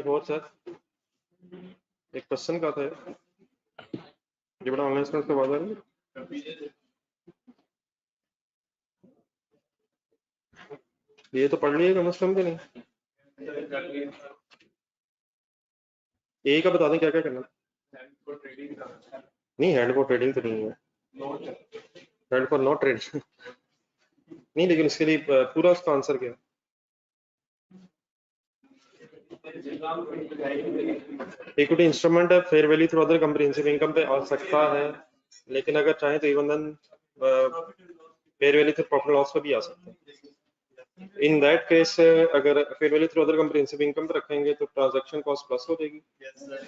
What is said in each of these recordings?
4 sir एक question का था ये बड़ा ऑनलाइन स्टूडेंट के बाद ये तो पढ़ लिए कम से कम भी नहीं। ए का बता दें क्या क्या करना। नहीं हैंड फॉर ट्रेडिंग तो नहीं है, हैंड फॉर नॉट ट्रेड नहीं, लेकिन इसके लिए पूरा उसका आंसर क्या है? इक्विटी इंस्ट्रूमेंट है, fair value through other comprehensive income पे आ सकता है, लेकिन अगर चाहे तो even then fair value through profit loss पे भी आ सकता है। इन दैट केस अगर fair value through other comprehensive income पे रखेंगे तो ट्रांजैक्शन कॉस्ट प्लस हो जाएगी,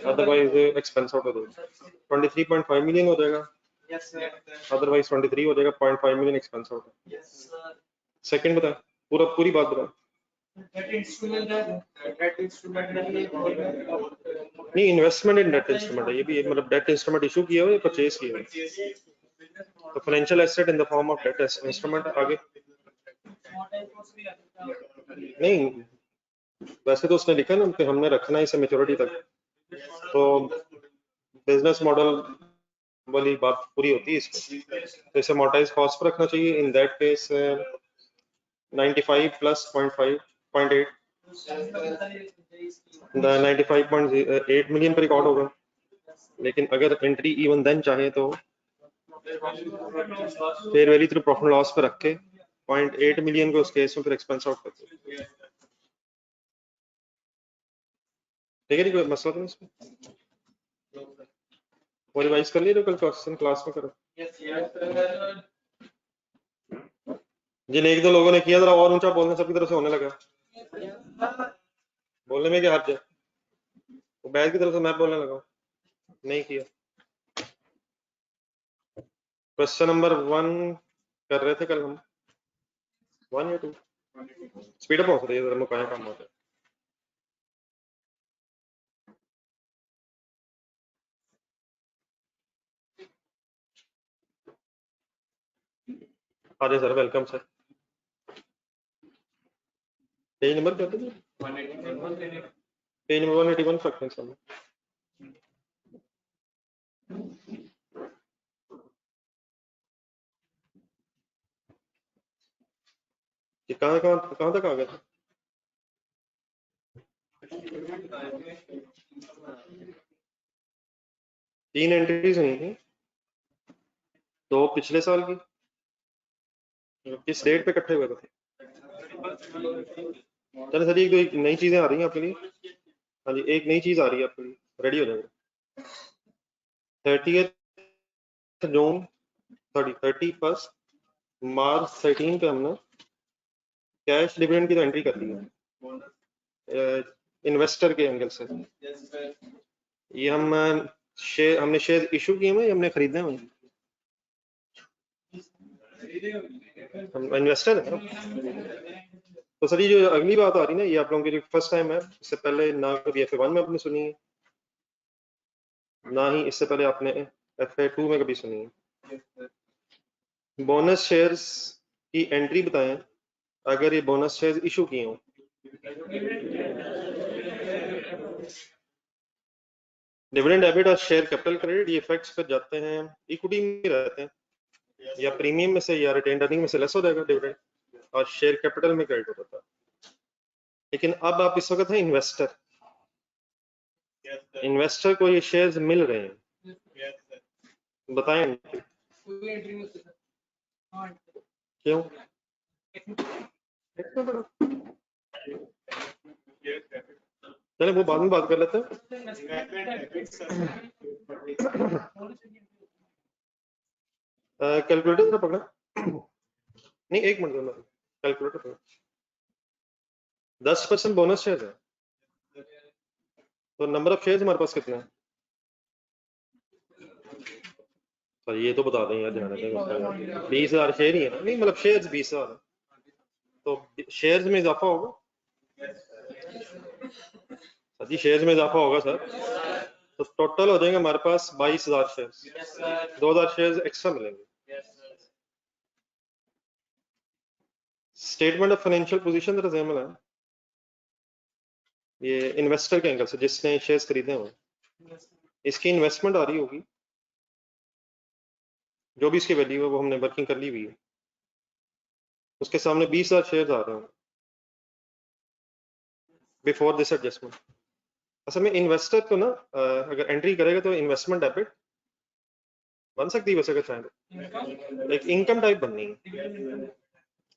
अदरवाइज एक्सपेंस आउट हो जाएगा। 23.5 मिलियन हो जाएगा, अदरवाइज 23 हो जाएगा, 0.5 मिलियन एक्सपेंस आउट। सेकंड बता, पूरी बात बता। नहीं, इन्वेस्टमेंट इन डेट इंस्ट्रूमेंट है ये भी, मतलब डेट इंस्ट्रूमेंट इशू किया हुआ है, परचेज किया हुआ है, तो financial asset in the form of debt instrument. आगे नहीं, वैसे तो उसने लिखा ना कि हमने रखना है इसे मैच्योरिटी तक, तो बिजनेस मॉडल वाली बात पूरी होती है इसमें, तो इसे मोटाइज कॉस्ट पर रखना चाहिए। इन दैट केस 95 प्लस 0.8 95.8 मिलियन पर रिकॉर्ड होगा, लेकिन अगर एंट्री इवन देन चाहे तो fair value through profit loss पर रख के 0.8 मिलियन को उस केस में फिर एक्सपेंस आउट करते हैं। ठीक है, कोई मसला तो नहीं इसमें, वो रिवाइज कर लिए कल क्वेश्चन क्लास में करो। जिन एक दो लोगों ने किया, जरा और ऊंचा बोलने सबकी तरफ से होने लगा, बोलने में क्या हर्ज है, वो बैग की तरफ से मैं बोलने लगा, नहीं किया। क्वेश्चन नंबर 1 कर रहे थे कल हम, 1 या 2 स्पीड अप हो रही है, जरा मुकाया काम होता है। अरे sir welcome sir, page number क्या था, पेज नंबर 181 रखते हैं सामने। ये कहाँ तक आ गया था? तीन एंट्रीज हुई थी, दो पिछले साल की, किस डेट पे इकट्ठे हुए थे? चलो सर, एक दो नई चीजें आ रही हैं आपके लिए। हाँ जी, एक नई चीज आ रही है आपके लिए, रेडी हो जाएगा। 30 जून 31 मार्च 13 पे हमने कैश डिविडेंड की तो एंट्री कर दी है इन्वेस्टर के एंगल से। ये हमने शेयर इशू किए हैं, हमने खरीदे हैं, हम इन्वेस्टर हैं। तो सर ये जो अगली बात आ रही है ना, ये आप लोगों के लिए फर्स्ट टाइम है, इससे पहले ना कभी FA1 में आपने सुनी है, ना ही इससे पहले आपने FA2 में कभी सुनी है। बोनस शेयर्स की एंट्री बताएं अगर ये बोनस शेयर्स इशू किए हों। डिविडेंड डेबिट और शेयर कैपिटल क्रेडिट, ये इफेक्ट्स पर जाते हैं, इक्विटी में रहते हैं, या प्रीमियम में से या रिटेन अर्निंग में से लेस हो जाएगा डिविडेंड, और शेयर कैपिटल में क्रेडिट होता है। लेकिन अब आप इस वक्त हैं इन्वेस्टर, इन्वेस्टर को ये शेयर्स मिल रहे हैं, बताएं क्यों? चले वो बाद में बात कर लेते हैं। कैलकुलेटर जरा पकड़ा, नहीं 1 मिनट, कैलकुलेटर पकड़ा। 10% बोनस शेयर है, तो नंबर ऑफ शेयर्स हमारे पास कितना है? तो ये तो बता दें यार, ध्यान रखें 20,000 शेयर ही है ना, नहीं मतलब शेयर्स 20,000 है, तो शेयर्स में इजाफा होगा सर जी, शेयर्स में इजाफा होगा सर, तो टोटल हो जाएंगे हमारे पास 22,000 शेयर्स, 2,000 शेयर्स एक्स्ट्रा मिलेंगे। स्टेटमेंट ऑफ फाइनेंशियल पोजीशन जरा ज़हन में लाएं। ये इन्वेस्टर के एंगल से, जिसने शेयर्स खरीदे हुए, इसकी इन्वेस्टमेंट आ रही होगी, जो भी इसकी वैल्यू है वो हमने वर्किंग कर ली हुई है, उसके सामने 20,000 शेयर्स आ रहे हैं बिफोर दिस एडजस्टमेंट। असल में इन्वेस्टर को ना अगर एंट्री करेगा तो इन्वेस्टमेंट डेबिट बन सकती है वैसे, अगर चाहें तो एक इनकम टाइप बननी है,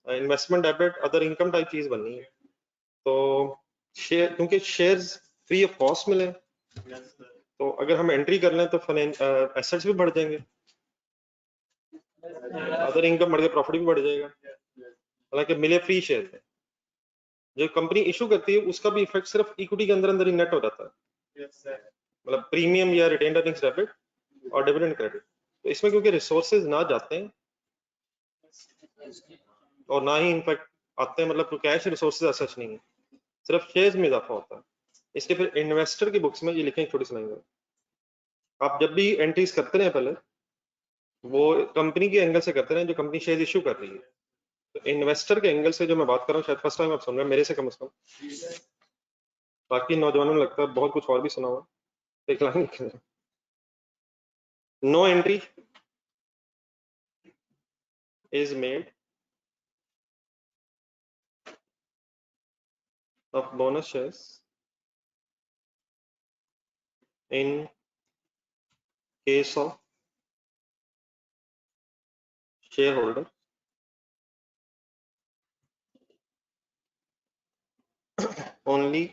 investment debit other income type चीज बननी है। तो शेयर, क्योंकि शेयर्स फ्री ऑफ कॉस्ट मिले, तो अगर हम एंट्री कर लें तो एसेट्स भी बढ़ जाएंगे, अदर इनकम बढ़ गया, प्रॉफिट भी बढ़ जाएगा, हालांकि मिले फ्री शेयर है। जो कंपनी इशू करती है उसका भी इफेक्ट सिर्फ इक्विटी के अंदर अंदर ही नेट हो जाता है, मतलब प्रीमियम या रिटेन अर्निंग्स डेबिट और डिविडेंड क्रेडिट। तो इसमें क्योंकि रिसोर्सेज ना जाते हैं और ना ही इनफैक्ट आते हैं, मतलब कैश रिसोर्सेज सच नहीं है, सिर्फ शेयर्स में इजाफा होता है। इसलिए फिर इन्वेस्टर की बुक्स में ये लिखें छोटी सी लाइन, आप जब भी एंट्रीज करते रहे पहले वो कंपनी के एंगल से करते रहे जो कंपनी शेयर इशू कर रही है। तो इन्वेस्टर के एंगल से जो मैं बात कर रहा हूँ, शायद फर्स्ट टाइम आप सुन रहे हैं मेरे से कम से कम, बाकी नौजवानों में लगता है बहुत कुछ और भी सुना हुआ, एक लाइन लिख रहे हैं, no entry is made of bonus shares in case of shareholder only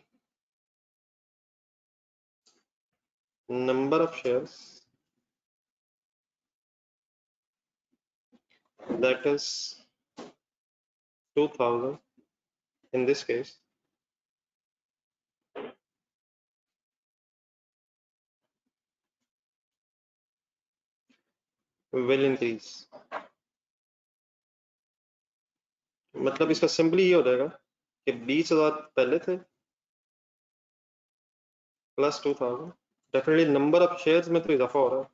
number of shares that is 2000 in this case will increase। मतलब इसका सिंपली ये हो जाएगा कि 20,000 पहले थे plus 2000, definitely number of shares में तो इजाफा हो रहा है,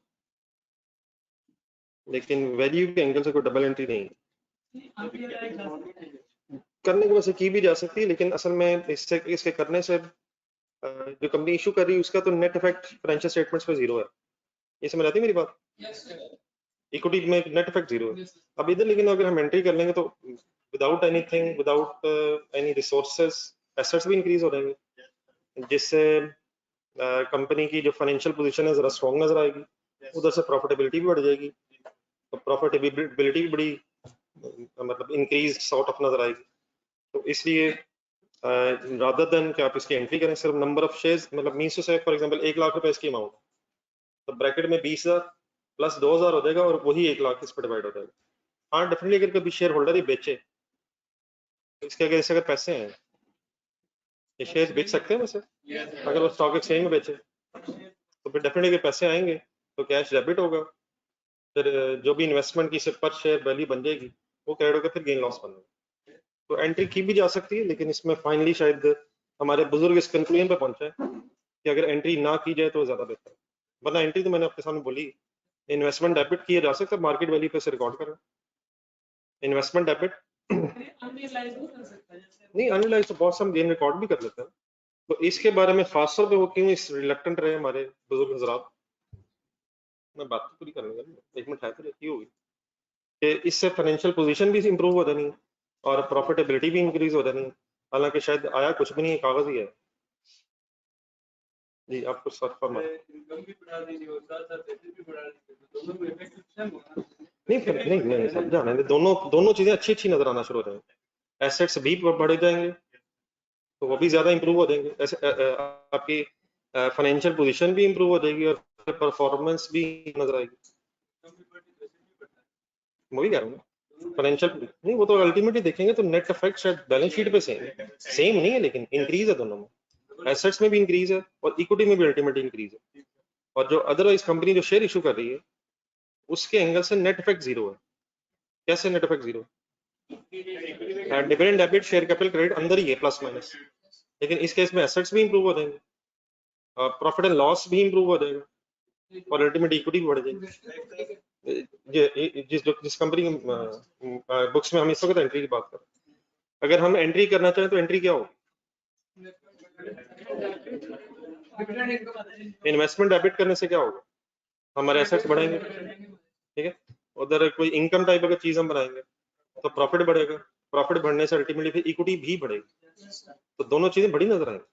लेकिन वैल्यू के एंगल से कोई डबल एंट्री नहीं है। करने की वैसे की भी जा सकती है, लेकिन असल में इससे इसके करने से जो कंपनी इशू कर रही है उसका तो नेट इफेक्ट फाइनेंशियल स्टेटमेंट्स पे जीरो है। ये समझ आती है मेरी बात? इक्विटी में नेट इफेक्ट जीरो है। अब इधर लेकिन अगर हम एंट्री कर लेंगे तो without anything, without any resources, assets भी इंक्रीज हो जाएंगे, जिससे कंपनी की जो फाइनेंशियल पोजीशन है जरा स्ट्रॉन्ग नजर आएगी, उधर से प्रॉफिटेबिलिटी भी बढ़ जाएगी, तो प्रॉफिटेबिलिटी भी बड़ी मतलब इंक्रीज सॉर्ट ऑफ नजर आएगी। तो इसलिए रादर देन कि आप इसकी एंट्री करें, सिर्फ नंबर ऑफ शेयर्स, मतलब मींस टू से फॉर एग्जांपल 1 लाख रुपए इसकी अमाउंट, तो ब्रैकेट में 20,000 प्लस 2,000 हो जाएगा और वही 1 लाख इस पर डिवाइड हो जाएगा। हाँ डेफिनेटली अगर कभी शेयर होल्डर ही बेचे तो इसके अगर इससे अगर पैसे हैं, ये शेयर बेच सकते हैं वैसे, अगर वो स्टॉक एक्सचेंज में बेचे तो फिर डेफिनेटली अगर पैसे आएंगे तो कैश डेबिट होगा, फिर जो भी इन्वेस्टमेंट की पर शेयर वैल्यू बन जाएगी वो क्रेडिट होकर फिर गेन लॉस बनेगा। तो एंट्री की भी जा सकती है, लेकिन इसमें फाइनली शायद हमारे बुजुर्ग इस कंक्लूजन पे पहुंचे कि अगर एंट्री ना की जाए तो ज्यादा बेहतर है, वरना एंट्री तो मैंने आपके सामने बोली, इन्वेस्टमेंट डेबिट किया जा सकता है, मार्केट वैल्यू पे से रिकॉर्ड कर रहा है इन्वेस्टमेंट डेबिट। नहीं अनरियलाइज तो बहुत हम गेन रिकॉर्ड भी कर लेते हैं, तो इसके बारे में खासतौर पे वो क्यों इस रिलक्टेंट रहे हमारे बुजुर्ग हजरात। मैं बात तो पूरी करने लगा, 1 मिनट है तो रहती होगी कि इससे फाइनेंशियल पोजीशन भी इंप्रूव हो जानी है और प्रॉफिटेबिलिटी भी इंक्रीज हो जानी है, हालांकि शायद आया कुछ भी नहीं है, कागज ही है। जी आपको सर फरमा नहीं नहीं समझा मैंने, दोनों दोनों चीजें अच्छी अच्छी नजर आना शुरू हो जाएंगी, एसेट्स भी बढ़ जाएंगे तो वो भी ज्यादा इंप्रूव हो जाएंगे, ऐसे आपकी फाइनेंशियल पोजीशन भी इंप्रूव हो जाएगी और परफॉर्मेंस भी नजर आएगी। वही कह रहा हूँ फाइनेंशियल नहीं, वो तो अल्टीमेटली देखेंगे तो नेट इफेक्ट शायद बैलेंस शीट पे सेम नहीं है, लेकिन इंक्रीज है दोनों में, एसेट्स में भी इंक्रीज है और इक्विटी में भी अल्टीमेटली इंक्रीज है, और जो अदरवाइज कंपनी जो शेयर इशू कर रही है उसके एंगल से नेट इफेक्ट जीरो है। कैसे net effect zero? Dividend debit share capital credit अंदर ही है प्लस माइनस, लेकिन इस केस में एसेट्स भी इंप्रूव हो जाएंगे, प्रॉफिट एंड लॉस भी इंप्रूव हो जाएगा और अल्टीमेट इक्विटी भी बढ़ जाएगी। जिस कंपनी बुक्स में हम इस वक्त एंट्री की बात कर रहे हैं, अगर हम एंट्री करना चाहें तो एंट्री क्या होगी? इन्वेस्टमेंट डेबिट करने से क्या होगा, हमारे एसेट्स बढ़ेंगे, ठीक है। उधर कोई इनकम टाइप अगर चीज हम बनाएंगे तो प्रॉफिट बढ़ेगा, प्रॉफिट बढ़ने से अल्टीमेटली फिर इक्विटी भी बढ़ेगी, तो दोनों चीजें बड़ी नजर आएंगी।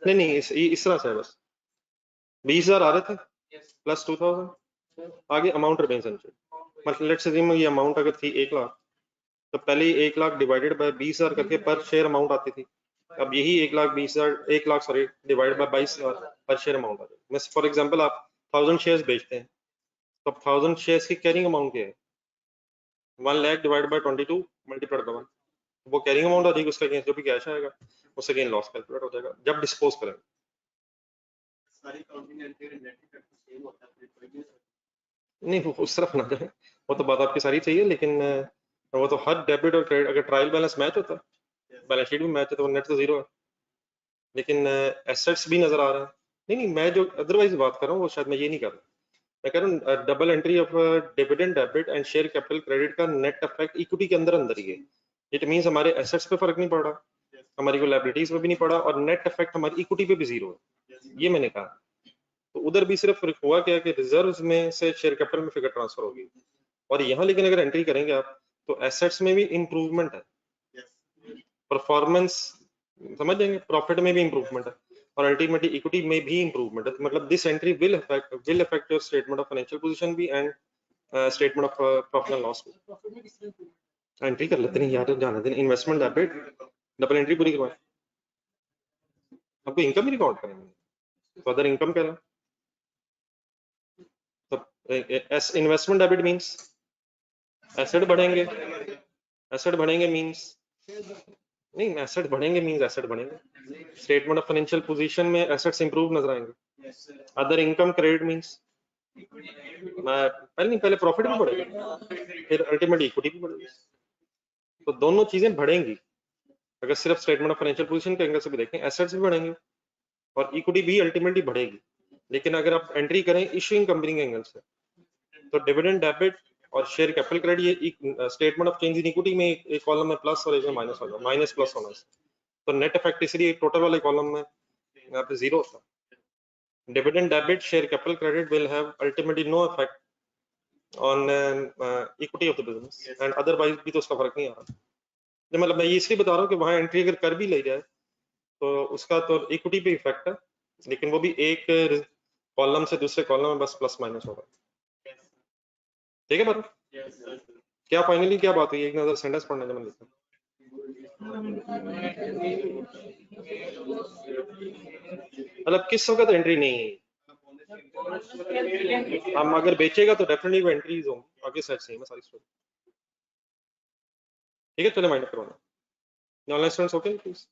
नहीं नहीं, इस तरह से है बस 20,000 आ रहे थे प्लस 2,000 आगे अमाउंट रिमेन्स अनचेंज्ड। मतलब लेट्स अज्यूम ये अमाउंट अगर थी 1 लाख, तो पहले 1 लाख डिवाइडेड बाय 20,000 करके पर शेयर अमाउंट आती थी। अब यही 1 लाख सॉरी डिवाइड बाय 22,000 पर शेयर अमाउंट आ जाएगी। मैं फॉर एग्जांपल आप 1000 शेयर्स बेचते हैं, तो 1000 शेयर्स की कैरिंग अमाउंट क्या है, 1 lakh divide by 22 multiplied by 1, वो कैरिंग अमाउंट आ जाएगी, उसका अगेंस्ट जो भी कैश आएगा उससे अगेंस्ट लॉस कैलकुलेट हो जाएगा जब डिस्पोज करेंगे। नहीं वो उस तरफ ना जाए, वो तो बात आपकी सारी सही है, लेकिन वो तो हर डेबिट और क्रेडिट अगर ट्रायल बैलेंस मैच होता है, बैलेंस शीट भी मैच है, तो नेट तो जीरो है, लेकिन एसेट्स भी नजर आ रहा है। नहीं नहीं, मैं जो अदरवाइज बात कर रहा हूँ वो शायद मैं ये नहीं कर रहा, मैं कह रहा हूँ double entry of dividend debit and share capital credit का नेट इफेक्ट इक्विटी के अंदर अंदर ही है। इट मींस हमारे एसेट्स पे फर्क नहीं पड़ रहा, हमारी को लायबिलिटीज पे भी नहीं पड़ा, और नेट इफेक्ट हमारी इक्विटी पे भी जीरो है, ये मैंने कहा। तो उधर भी सिर्फ हुआ क्या कि रिजर्व्स में से शेयर कैपिटल में फिगर ट्रांसफर होगी, और यहाँ लेकिन अगर एंट्री करेंगे आप तो एसेट्स में भी इंप्रूवमेंट है, परफॉर्मेंस समझ जाएंगे, प्रॉफिट में भी इंप्रूवमेंट है, और अल्टीमेटली इक्विटी में भी इंप्रूवमेंट है। मतलब this entry will affect your statement of financial position भी and statement of profit and loss भी। एंट्री कर लेते हैं यार, जाने दें, इन्वेस्टमेंट डेबिट डबल एंट्री पूरी करवाएं, आपको इनकम ही रिकॉर्ड करेंगे, तो अदर इनकम कह रहा तो इन्वेस्टमेंट डेबिट मींस एसेट बढ़ेंगे, एसेट बढ़ेंगे मींस नहीं, एसेट बढ़ेंगे मींस एसेट बढ़ेंगे, स्टेटमेंट ऑफ फाइनेंशियल पोजीशन में एसेट्स इंप्रूव नजर आएंगे। अदर इनकम क्रेडिट मींस पहले प्रॉफिट भी बढ़ेगा, फिर अल्टीमेटली इक्विटी भी बढ़ेगी, तो दोनों चीजें बढ़ेंगी। अगर सिर्फ स्टेटमेंट ऑफ फाइनेंशियल पोजीशन के एंगल से भी देखें, एसेट्स भी बढ़ेंगे और इक्विटी भी अल्टीमेटली बढ़ेगी। लेकिन अगर आप एंट्री करें इशूइंग कंपनी के एंगल से, तो डिविडेंड डेबिट और शेयर कैपिटल क्रेडिट ये statement of change in equity में एक कॉलम में प्लस और एक में माइनस होगा, माइनस प्लस होना है, तो नेट इफेक्ट इसलिए टोटल वाले कॉलम में यहाँ पे जीरो होता है। Dividend debit share capital credit will have ultimately no effect on equity of the business and otherwise भी तो उसका फर्क नहीं आ रहा। मतलब मैं ये इसलिए बता रहा हूँ कि वहां एंट्री अगर कर भी ले जाए तो उसका तो इक्विटी पे इफेक्ट है, लेकिन वो भी एक कॉलम से दूसरे कॉलम में बस प्लस माइनस होगा। ठीक है बात, क्या फाइनली क्या बात हुई, एक नजर सेंटेंस पढ़ने का मन लिखा। मतलब किस वक्त एंट्री नहीं है, हम अगर बेचेगा तो डेफिनेटली वो एंट्रीज होंगी, आगे साइड सेम है सारी स्टोरी। ठीक है, चलो माइंड करवाना online students, okay please.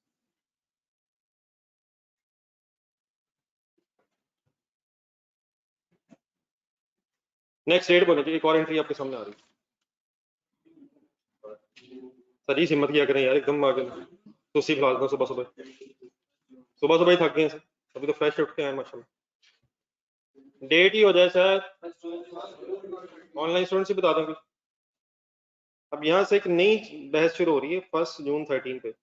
Next date बोले, एक और एंट्री आपके सामने आ रही है। सर जी हिम्मत किया करें यार, एकदम आगे तो सी फिलहाल सुबह सुबह सुबह सुबह ही थक गए हैं, अभी तो फ्रेश उठ के आए माशाल्लाह। डेट ही हो जाए शायद, ऑनलाइन स्टूडेंट से बता देंगे। अब यहाँ से एक नई बहस शुरू हो रही है 1 जून 13 पे,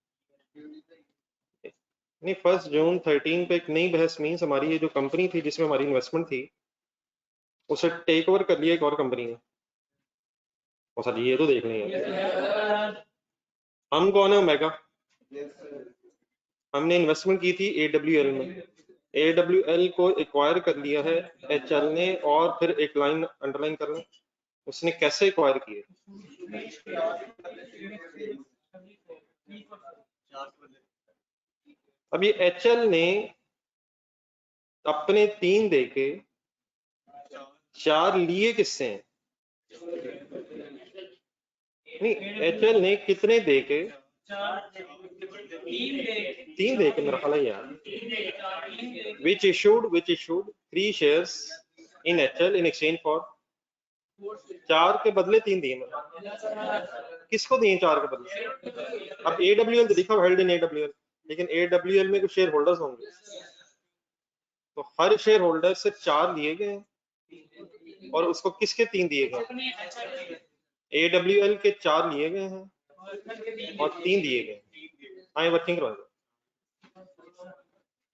नहीं 1 जून 13 पे एक नई बहस मीन्स हमारी ये जो कंपनी थी जिसमें हमारी इन्वेस्टमेंट थी उसे टेक ओवर कर लिया एक और कंपनी ने। और सर ये तो देख रहे हैं हम कौन है, ओमेगा। हमने इन्वेस्टमेंट की थी AWL में, AWL को एक्वायर कर लिया है HL ने, और फिर एक लाइन अंडरलाइन कर लें उसने कैसे एक्वायर किए। अब ये HL ने अपने 3 देके 4 लिए किससे हैं, नहीं HL ने कितने देके 3 देके मेरा ख्याल है यार, which issued 3 shares in HL in exchange for 4 के बदले 3 दिए मैंने, किसको दिए 4 के बदले। अब AWL तो लिखा हेल्ड इन AWL, लेकिन AWL में कुछ शेयर होल्डर्स होंगे, तो हर शेयर होल्डर से 4 लिए गए, और उसको किसके 3 दिए गए? AWL के 4 लिए गए हैं और 3 दिए गए। हाँ, वर्किंग करवा दो।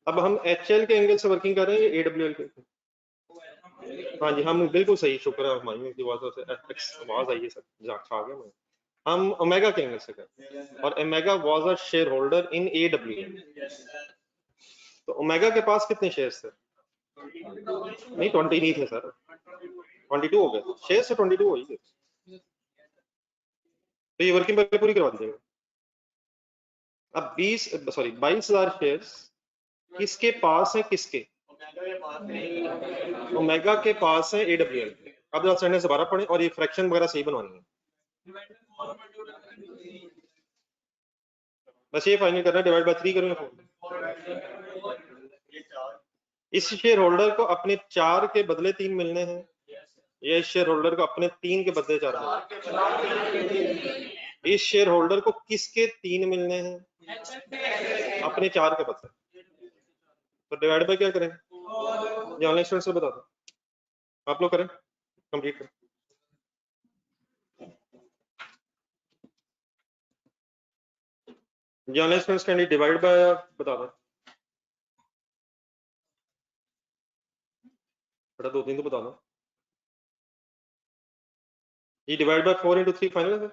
अब हम HL के एंगल से वर्किंग कर रहे हैं AWL के? हाँ जी, हम बिल्कुल सही, शुक्र है हमारी की आवाज से आवाज आई है सर, खा गया मैं। हम ओमेगा के एंगल से कर, और omega was a share holder in AWL। तो ओमेगा के पास कितने शेयर्स थे? नहीं, 20 नहीं थे सर, 22 हो गए शेयर से, 22 हो ही गए। तो ये वर्किंग पहले पूरी करवा दीजिएगा। अब 22,000 शेयर्स किसके पास है? किसके? ओमेगा के पास है AWL के। अब जरा से 12 पढ़ें और ये फ्रैक्शन वगैरह सही बनवानी है। बस ये फाइनल करना है, डिवाइड बाय 3 करूंगा। इस शेयर होल्डर को अपने 4 के बदले 3 मिलने हैं, या इस शेयर होल्डर को अपने 3 के बदले 4 मिलने? इस शेयर होल्डर को किसके 3 मिलने हैं? अपने 4 के बदले। तो डिवाइड बाय क्या करें? ये ऑनलाइन स्टूडेंट से बता दो, आप लोग करें, कंप्लीट करें। ये online students can divide by बता दो, बेटा 2-3 तो बता दो। ये डिवाइड बाय 4 into 3 फाइनल है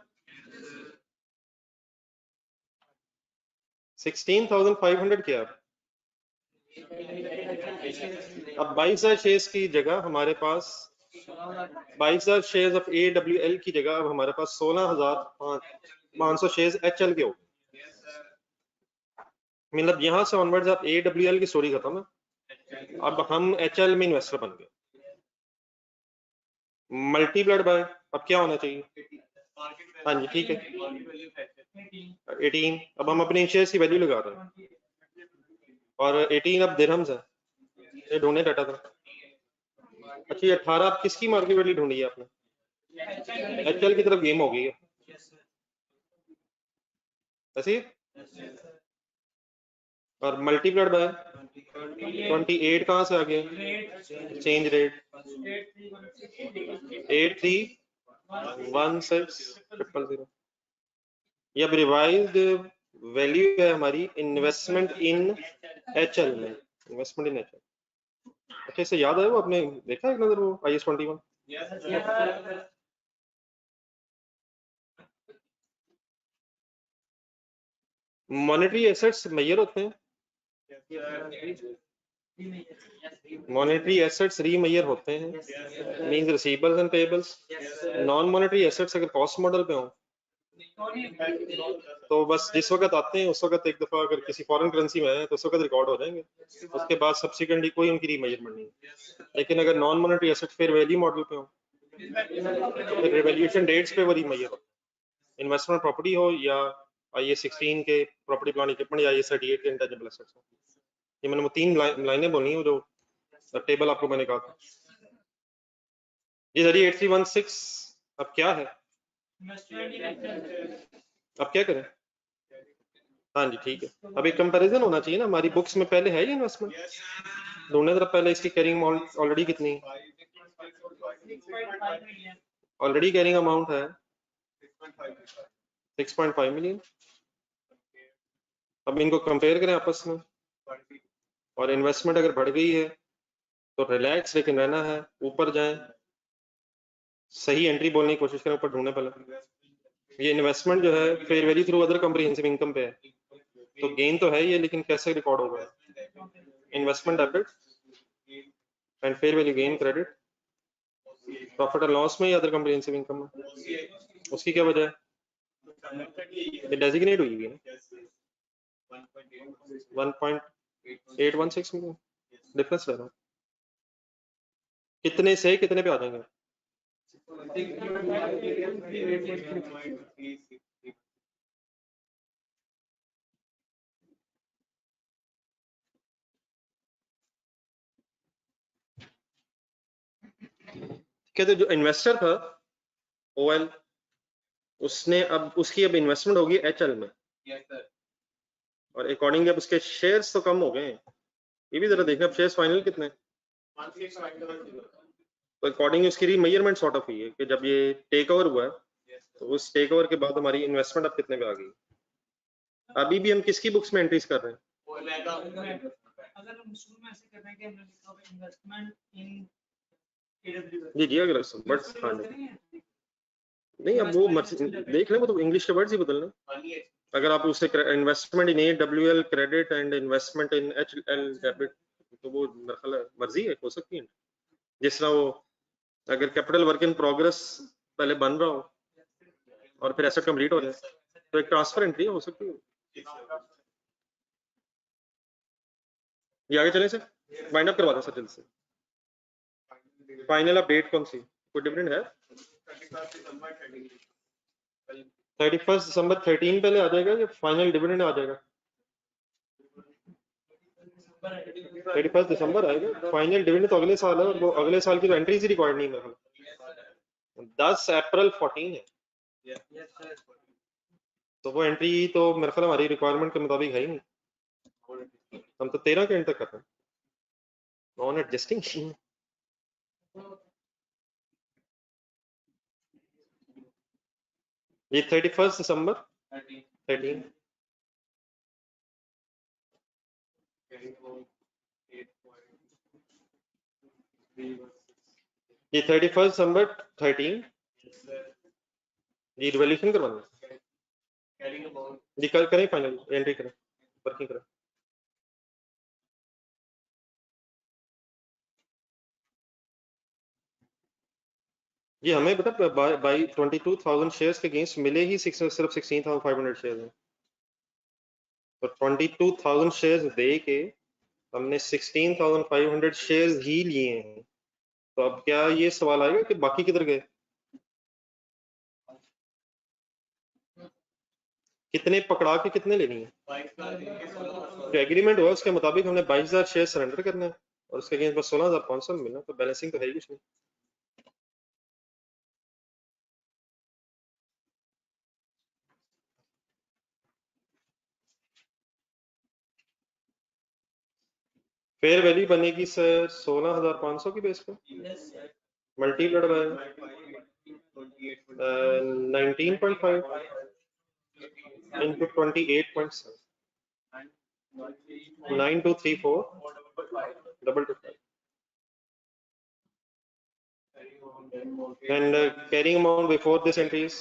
16,500 क्या? अब 22,000 शेयर्स की जगह हमारे पास 22,000 शेयर्स ऑफ AWL की जगह अब हमारे पास 16,500 शेयर्स HL के हो गए। मतलब यहां से ऑनवर्ड्स आप AWL की स्टोरी खत्म है, अब हम HL में इन्वेस्टर बन गए। मल्टीप्लाइड बाय अब क्या होना चाहिए? हाँ जी ठीक है 18। अब हम अपने शेयर्स की वैल्यू लगा रहे हैं, और 18 अब दिरहम्स है, ये ढूंढने डाटा था। अच्छा, ये 18 आप किसकी मार्केट वैल्यू ढूंढी है आपने? HL की तरफ गेम हो गई है ऐसे ही? और मल्टीप्लाइड बाय 28 कहाँ से आ गया? Change rate 831600। ये अब रिवाइज्ड वैल्यू है हमारी इन्वेस्टमेंट इन HL में, इन्वेस्टमेंट इन HL। अच्छा, इसे याद है वो आपने देखा एक नजर वो IS-21? मॉनेटरी एसेट्स मेजर होते हैं, मॉनेटरी एसेट्स रीमेजर होते हैं, means receivables and payables. Non monetary assets अगर कॉस्ट मॉडल पे हो तो बस जिस वक्त आते हैं उस वक्त एक दफा अगर किसी फॉरेन करेंसी में है तो उस वक्त रिकॉर्ड हो जाएंगे, उसके बाद सब्सिक्वेंटली कोई उनकी रीमेजरमेंट नहीं। लेकिन अगर non monetary asset fair value model पे हो तो फिर रिवैल्यूएशन डेट्स पे वो रीमेजर होते हैं, इन्वेस्टमेंट प्रॉपर्टी हो या IAS-16 के प्रॉपर्टी प्लान इक्विपमेंट या IAS-38 के इंटेंजिबल एसेट्स हो। ये मैंने वो 3 लाइनें बोली हैं जो टेबल आपको मैंने कहा था। ये 8316 अब क्या है? अब क्या करें? हाँ जी ठीक है, अब एक कंपैरिजन होना चाहिए ना, हमारी बुक्स में पहले है ये इन्वेस्टमेंट, ढूंढने तरफ पहले इसकी कैरिंग अमाउंट ऑलरेडी कितनी, ऑलरेडी कैरिंग अमाउंट है 6.5 मिलियन। अब इनको कंपेयर करें आपस में, और इन्वेस्टमेंट अगर बढ़ गई है तो रिलैक्स लेकिन रहना है, ऊपर जाएं, सही एंट्री बोलने की कोशिश करें, ऊपर ढूंढने पहले। ये इन्वेस्टमेंट जो है fair value through other comprehensive income पे है, तो गेन तो है ये, लेकिन कैसे रिकॉर्ड होगा? Investment debit and fair value gain credit, profit and loss में या अदर कॉम्प्रिहेंसिव इनकम में? उसकी क्या वजह है? ये डेजिग्नेट हुई है 1.816 मिलियन डिफरेंस ले रहा हूँ, कितने से कितने पे आ जाएंगे? कहते जो इन्वेस्टर था OL, उसने अब उसकी अब इन्वेस्टमेंट होगी HL में, और अकॉर्डिंगली अब उसके शेयर्स तो कम हो गए हैं। ये भी जरा देखना, अब शेयर्स फाइनल कितने? तो अकॉर्डिंग उसकी मेजरमेंट सॉर्ट ऑफ हुई है कि जब ये टेक ओवर हुआ है तो उस टेक ओवर के बाद हमारी इन्वेस्टमेंट अब कितने पे आ गई। अभी भी हम किसकी बुक्स में एंट्रीज कर रहे हैं? अगर हम शुरू में ऐसे कर रहे हैं कि हमने लिखा हुआ इन्वेस्टमेंट इन जी जी अगर बट हाँ नहीं अब वो देख लें, वो तो इंग्लिश के वर्ड्स ही बदलने। अगर आप उसे investment in AWL credit and investment in HL debit तो वो मेरा ख्याल है मर्जी है, हो सकती है। जिस तरह वो अगर कैपिटल वर्क इन प्रोग्रेस पहले बन रहा हो और फिर एसेट कंप्लीट हो जाए तो एक ट्रांसफर एंट्री हो सकती है। ये आगे चले सर, वाइंड अप करवा दें सर जल्द से। फाइनल अपडेट कौन सी, कोई डिफरेंट है? 31 दिसंबर 13 पहले आ जाएगा या फाइनल डिविडेंड आ जाएगा? 31 दिसंबर आएगा, फाइनल डिविडेंड तो अगले साल है और वो अगले साल की तो एंट्रीज ही रिकॉर्ड नहीं है। 10 अप्रैल 14 है तो वो एंट्री तो मेरे ख्याल हमारी रिक्वायरमेंट के मुताबिक है ही नहीं। हम तो 13 के एंड तक कर रहे हैं नॉन एडजस्टिंग। ये 31 दिसंबर 13 ये 31 दिसंबर 13 ये रिवॉल्यूशन करवाना जी करें फाइनल एंट्री करें वर्किंग करें। ये हमें पता बाई 22,000 शेयर्स के अगेंस्ट मिले ही सिर्फ 16,500 शेयर्स हैं। तो 22,000 शेयर्स दे के हमने 16,500 शेयर्स ही लिए हैं। तो अब क्या ये सवाल आएगा कि बाकी किधर गए? कितने पकड़ा के कितने लेनी है? जो एग्रीमेंट हुआ उसके मुताबिक हमने 22,000 शेयर सरेंडर करना है और उसके अगेंस्ट बस 16,500 मिलना, तो बैलेंसिंग तो है ही कुछ नहीं। फेयर वैल्यू बनेगी सर 16,500 की बेस पे multiplied by 19.5 into 28.7 9234 double 25 and carrying amount before this entry is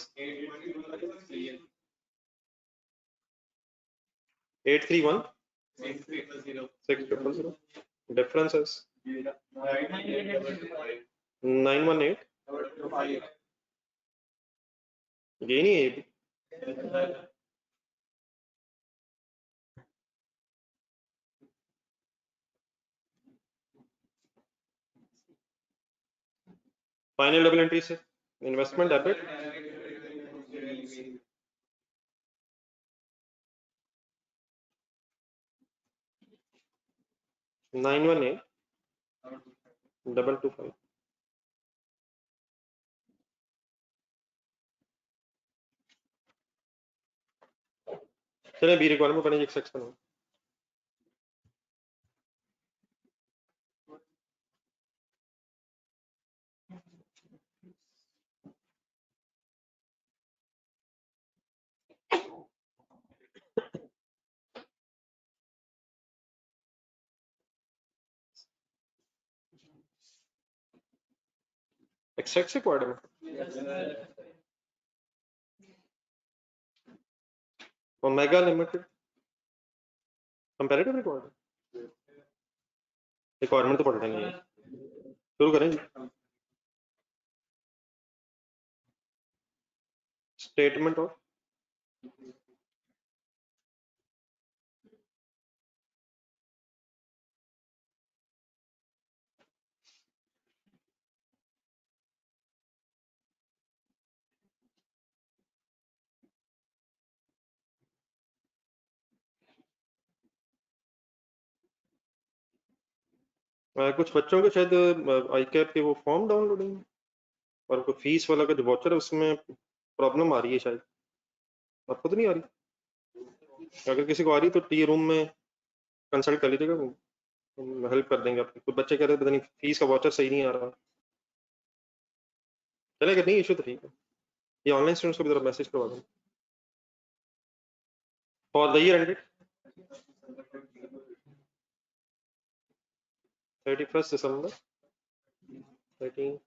831 600. Difference is 918. ये नहीं है ये भी। फाइनल डबल एंट्री से investment debit nine one eight double 25 चले बी रिक्वायरमेंट बनेगी एक सेक्शन। एक्सेक्स required omega limited comparative required requirement तो पढ़ लेंगे, शुरू करें। स्टेटमेंट ऑफ कुछ बच्चों के शायद आई कैप के वो फॉर्म डाउनलोडिंग और कोई फीस वाला का जो वाउचर है उसमें प्रॉब्लम आ रही है शायद, आपको तो नहीं आ रही? अगर किसी को आ रही तो टी रूम में कंसल्ट कर लीजिएगा, वो हेल्प कर देंगे आपको। कुछ बच्चे कह रहे हैं पता नहीं फीस का वाउचर सही नहीं आ रहा। चलेगा नहीं, इशू तो ठीक है। ये ऑनलाइन स्टूडेंट्स को भी जरा मैसेज करवा दें for the year ended 31 December 13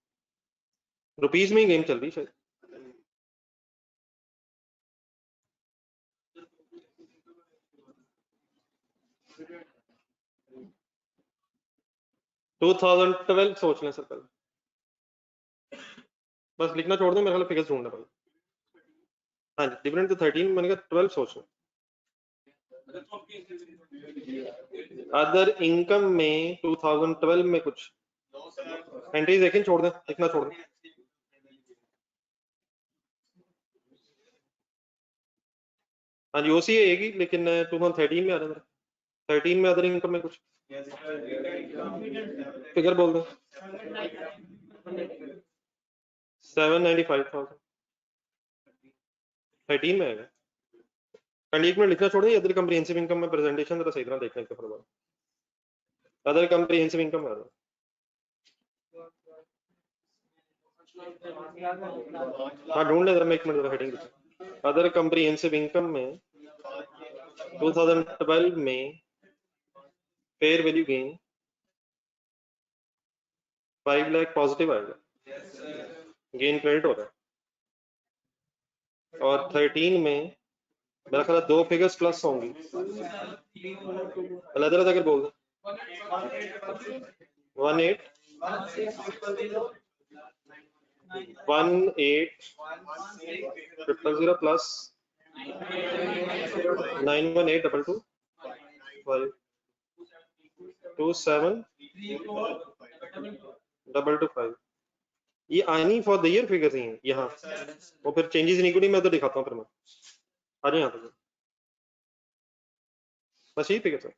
rupees में ही गेम चल रही शायद। टू 2012 सोच लें सर पहले, बस लिखना छोड़ दें, मेरे ख्याल फिगर्स ढूंढना पड़ेगा। हाँ जी, डिविडेंड तो 13 मैंने कहा 12 सोच लें। अदर इनकम में 2012 में कुछ एंट्रीज देखें, छोड़ दें, लिखना छोड़ दें। हाँ जी ओसी आएगी, लेकिन 2013 में आ रहा है, 13 में अदर इनकम में कुछ फिगर बोल दो। 795,000 13 में आएगा। कल एक मिनट लिखना छोड़े, अदर कम्प्रिहेंसिव इनकम में प्रेजेंटेशन जरा सही तरह देखने के फरमान। अदर कम्प्रिहेंसिव इनकम आ रहा हाँ ढूंढ ले जरा, मैं एक मिनट जरा हेडिंग। अदर कम्प्रिहेंसिव इनकम में 2012 में fair value gain 5 lakh positive आएगा, गेन क्रेडिट हो रहा है। और 13 में मेरा ख्याल 2 फिगर्स प्लस होंगी, अलग अलग अगर बोल दो 18 000 प्लस 91822 527 ये आनी फॉर द ईयर फिगर्स ही हैं यहाँ, और फिर चेंजेस इन इक्विटी में उधर दिखाता हूँ फिर मैं। आ जाए यहाँ तक बस यही फिगर है।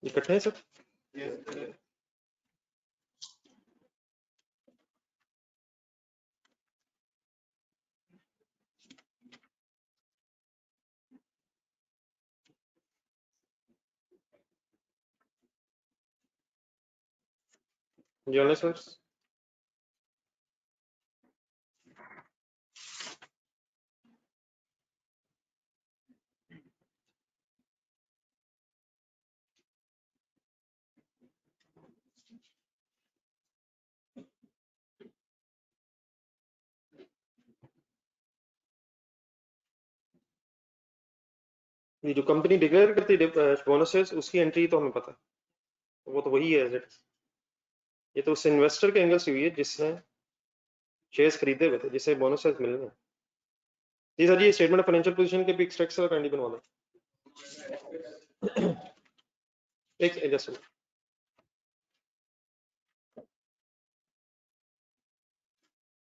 इकट्ठे हैं सब। जर्नलिस्ट ये जो कंपनी डिक्लेयर करती है बोनसेस, उसकी एंट्री तो हमें पता है, वो तो वही है। ये तो उस इन्वेस्टर के एंगल से हुई है जिसने शेयर्स खरीदे हुए थे, जिसे बोनसेस मिल रहे हैं। जी सर, ये स्टेटमेंट ऑफ फाइनेंशियल पोजीशन के भी एक्सट्रैक्ट से काइंडली बनवा दो। एक जस्ट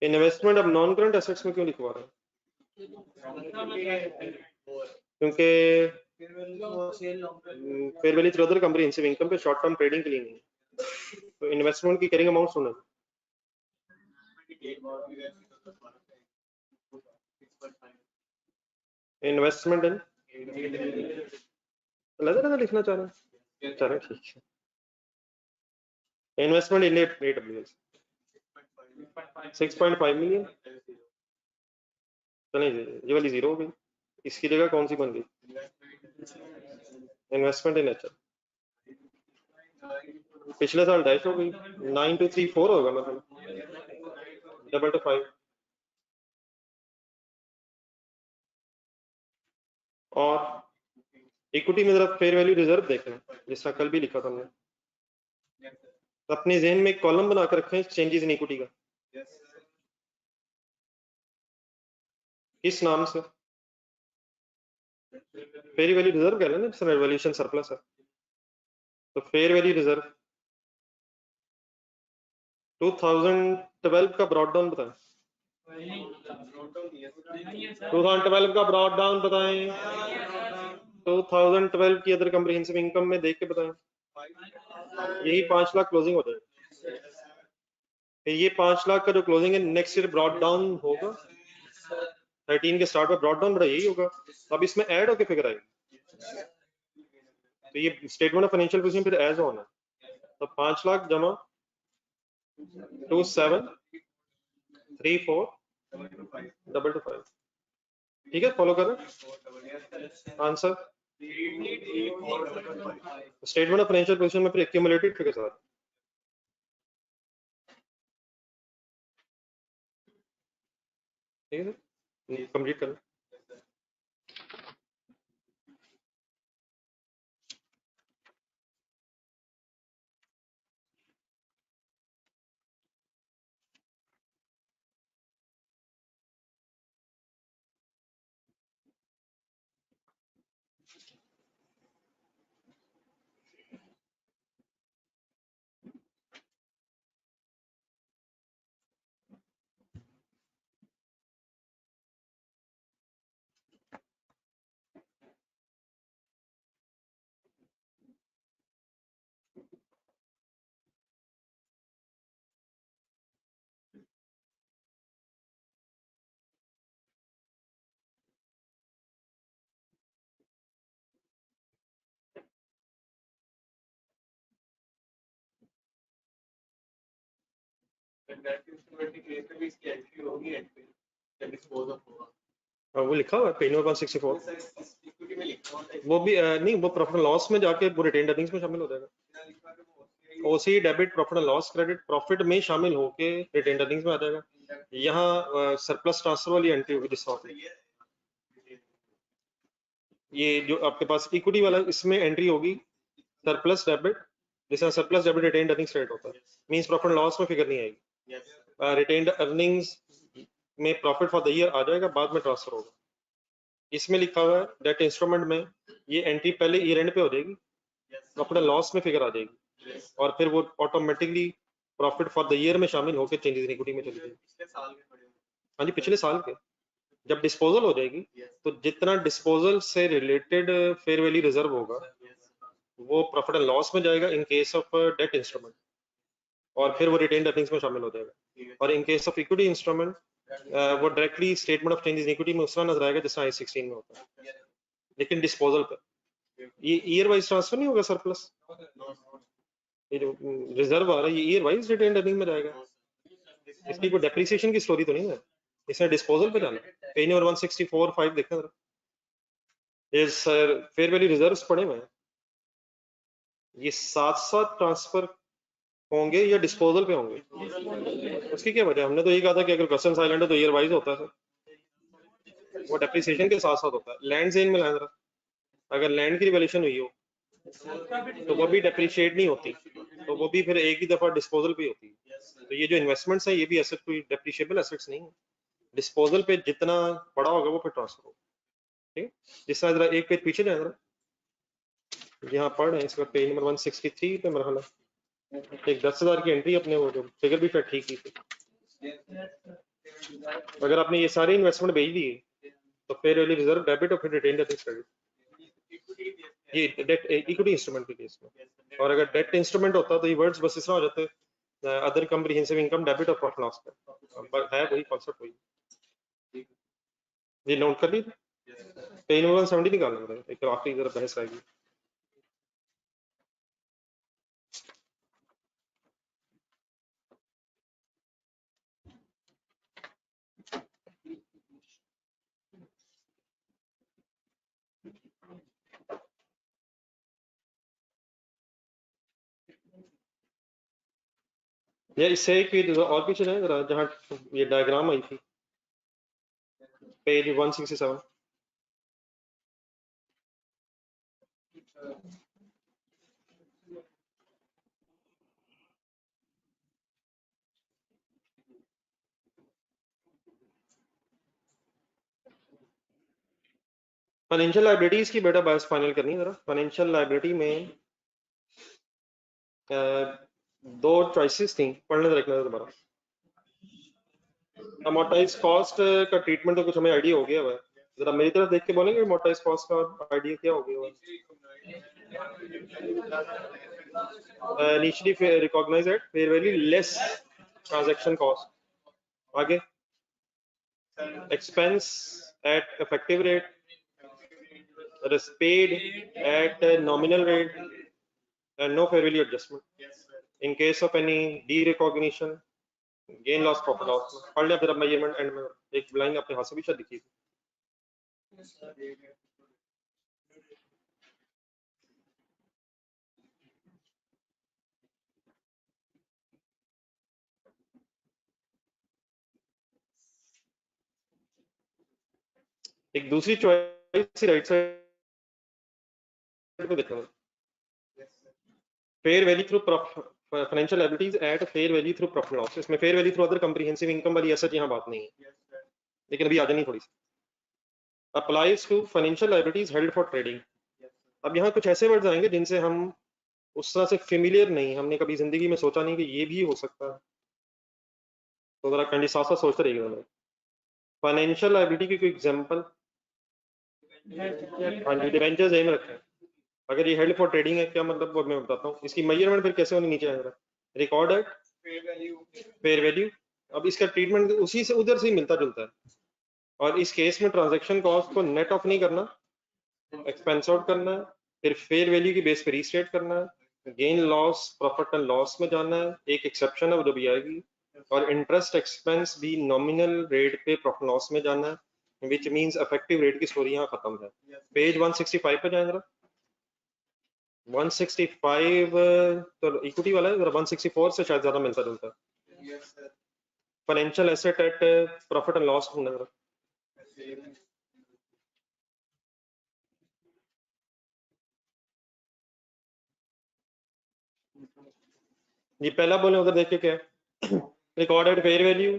इन्वेस्टमेंट अब नॉन करंट एसेट्स में क्यों लिखवा रहे हैं? क्योंकि fair value through other comprehensive income पे शॉर्ट टर्म ट्रेडिंग के लिए नहीं है, तो इन्वेस्टमेंट की कैरिंग अमाउंट सुना इन्वेस्टमेंट इन अलग लिखना चाह रहे हैं, चलो ठीक है। इन्वेस्टमेंट इन AWS 6.5 million चलिए जी, ये वाली जीरो हो गई, इसकी जगह कौन सी बन गई? इन्वेस्टमेंट इन एचएल। पिछले साल डैश हो गई, 9234 होगा मतलब 225। और इक्विटी में जरा फेयर वैल्यू रिजर्व देखें, जिस तरह कल भी लिखा था हमने। अपने जहन में एक कॉलम बना कर रखें चेंजेस इन इक्विटी का, किस नाम से? फेयर वैल्यू रिजर्व कह लें ना, जिसमें वैल्यूएशन सरप्लस है, तो फेयर वैल्यू रिजर्व 2012 का ब्रॉड डाउन बताएं। 2012 का ब्रॉड डाउन बताएं। 2012 की अदर कम्प्रिहेंसिव इनकम में देख के बताएं। यही 5 लाख क्लोजिंग हो जाएगी। फिर ये 5 लाख का जो क्लोजिंग है नेक्स्ट ईयर ब्रॉड डाउन होगा, 13 के स्टार्ट में ब्रॉड डाउन बड़ा यही होगा, अब इसमें ऐड होके फिगर आएगी, तो ये स्टेटमेंट ऑफ फाइनेंशियल पोजीशन फिर एज ऑन है, तो 5 लाख जमा 27342225, ठीक है, फॉलो कर रहे answer. Statement of financial position में फिर एक्यूमुलेटेड फिगर्स आ रहे हैं, ठीक है, कंप्लीट कर। वो लिखा हुआ है पेज नंबर 164, वो भी नहीं, वो प्रॉफिट लॉस में जाके वो रिटेन्ड अर्निंग्स में शामिल हो जाएगा। OC debit profit loss credit profit में शामिल होके रिटेन्ड अर्निंग्स में आ जाएगा। यहाँ सरप्लस ट्रांसफर वाली एंट्री होगी जिस वक्त ये जो आपके पास इक्विटी वाला, इसमें एंट्री होगी सरप्लस डेबिट, जिसमें surplus debit retained earnings credit होता है, मींस प्रॉफिट लॉस में फिगर नहीं आएगी, रिटेन्ड अर्निंग्स में प्रॉफिट फॉर द ईयर आ जाएगा, बाद में ट्रांसफर होगा। इसमें लिखा हुआ है डेट इंस्ट्रूमेंट में ये एंट्री पहले ईयर एंड पे हो जाएगी, प्रॉफिट लॉस में फिगर आ जाएगी, और फिर वो automatically profit for the year में शामिल होकर चेंजेस इन इक्विटी में चली जाएगी। हाँ जी, पिछले साल के जब डिस्पोजल हो जाएगी तो जितना डिस्पोजल से रिलेटेड फेयर वैल्यू रिजर्व होगा वो प्रॉफिट एंड लॉस में जाएगा इन केस ऑफ डेट इंस्ट्रूमेंट, और फिर वो रिटेन्ड अर्निंग्स में शामिल हो जाएगा, और in case of equity instrument वो directly statement of changes in equity में उस तरह नजर आएगा जिस तरह I-16 में होता है, लेकिन डिस्पोजल पर ये ईयर वाइज ट्रांसफर नहीं होगा सरप्लस, ये जो रिजर्व आ रहा है ये ईयर वाइज रिटेन्ड अर्निंग में जाएगा, इसकी कोई डेप्रिसिएशन की स्टोरी तो नहीं है, इसमें डिस्पोजल पे जाना। पेज नंबर 164/5 देखना जरा, ये सर फेयर वैल्यू रिजर्व्स पड़े हुए हैं, ये साथ साथ ट्रांसफर होंगे या डिस्पोजल पे होंगे, उसकी क्या वजह? हमने तो ये कहा था कि अगर कस्टम्स आइलैंड है तो ईयर वाइज होता है सर, वो डेप्रिसिएशन के साथ साथ होता है। लैंड सेल में जरा, अगर लैंड की वैल्यूएशन हुई हो तो वो भी डेप्रिशिएट नहीं होती, तो वो भी फिर एक ही दफा डिस्पोजल पे होती है। तो ये जो इन्वेस्टमेंट्स है ये भी एसेट, कोई डेप्रिशिएबल एसेट्स नहीं है, डिस्पोजल पे जितना बड़ा होगा वो फिर ट्रांसफर होगा, ठीक है। जिस तरह जरा एक पेज पीछे जाए जरा, यहाँ पढ़ रहे हैं इसका पेज नंबर 163 पे मरहला, एक 10,000 की एंट्री अपने वो जो फिगर भी फिर ठीक की थी, अगर आपने ये सारे इन्वेस्टमेंट भेज दिए तो फिर रिजर्व डेबिट और फिर रिटेन्ड अर्निंग्स क्रेडिट, ये डेट इक्विटी इंस्ट्रूमेंट के केस में, और अगर डेट इंस्ट्रूमेंट होता तो ये वर्ड्स बस इस तरह हो जाते, अदर कम्प्रिहेंसिव इनकम डेबिट और प्रॉफिट लॉस पर है वही कॉन्सेप्ट वही, ये नोट कर लीजिए। पेज नंबर 170 निकालना पड़ेगा, एक तो आखिरी जरा बहस आएगी। या इससे एक पेज और पीछे जाए जरा, जहाँ ये डायग्राम आई थी, पेज 167। फाइनेंशियल लाइबिलिटीज की बेटा बहस फाइनल करनी है जरा। फाइनेंशियल लाइबिलिटी में दो चॉइसेस थी, पढ़ने देखना दोबारा। अमोर्टाइज कॉस्ट का ट्रीटमेंट तो कुछ हमें आइडिया हो गया है, जरा मेरी तरफ देख के बोलेंगे अमोर्टाइज कॉस्ट का आइडिया क्या हो गया? Initially recognise at fair value less transaction cost. आगे expense at effective rate, that is paid at a nominal rate, and no fair value adjustment. In case of any derecognition, gain loss profit loss, पढ़ लिया फिर अब measurement and में एक line अपने हाथ से भी शायद लिखी थी। एक दूसरी चॉइस राइट साइड पे देखो, fair value through financial liabilities at fair value through profit loss. इसमें fair value through other comprehensive income वाली ऐसा यहाँ बात नहीं है, लेकिन अभी आ जानी थोड़ी सी। Applies to financial liabilities held for trading. अब यहाँ कुछ ऐसे वर्ड्स आएंगे जिनसे हम उस तरह से फेमिलियर नहीं, हमने कभी जिंदगी में सोचा नहीं कि ये भी हो सकता है, तो जरा कैंडी साथ साथ सोचते रहिएगा। फाइनेंशियल लायबिलिटी की कोई एग्जांपल? हाँ जी, डिबेंचर्स एम रखे हैं। अगर ये हेल्ड फॉर ट्रेडिंग है, क्या मतलब वो मैं बताता हूँ। इसकी मेजरमेंट फिर कैसे होनी, नीचे आएगा रिकॉर्ड एट फेयर वैल्यू। अब इसका ट्रीटमेंट उसी से उधर से ही मिलता जुलता है, और इस केस में ट्रांजैक्शन कॉस्ट को नेट ऑफ नहीं करना, एक्सपेंस आउट करना है, फिर फेयर वैल्यू की बेस पे रीस्टेट करना है, gain loss profit and loss में जाना है, एक एक्सेप्शन है वो जो भी आएगी, और इंटरेस्ट एक्सपेंस भी नॉमिनल रेट पे प्रॉफिट लॉस में जाना है, विच मींस इफेक्टिव रेट की स्टोरी यहाँ खत्म है। पेज 165 पे जाए जरा। 165 तो इक्विटी वाला है, जरा 164 से शायद ज्यादा मिलता जुलता है। Financial asset eight profit and loss ढूंढना जरा। ये पहला बोले उधर देख के क्या है, recorded fair value,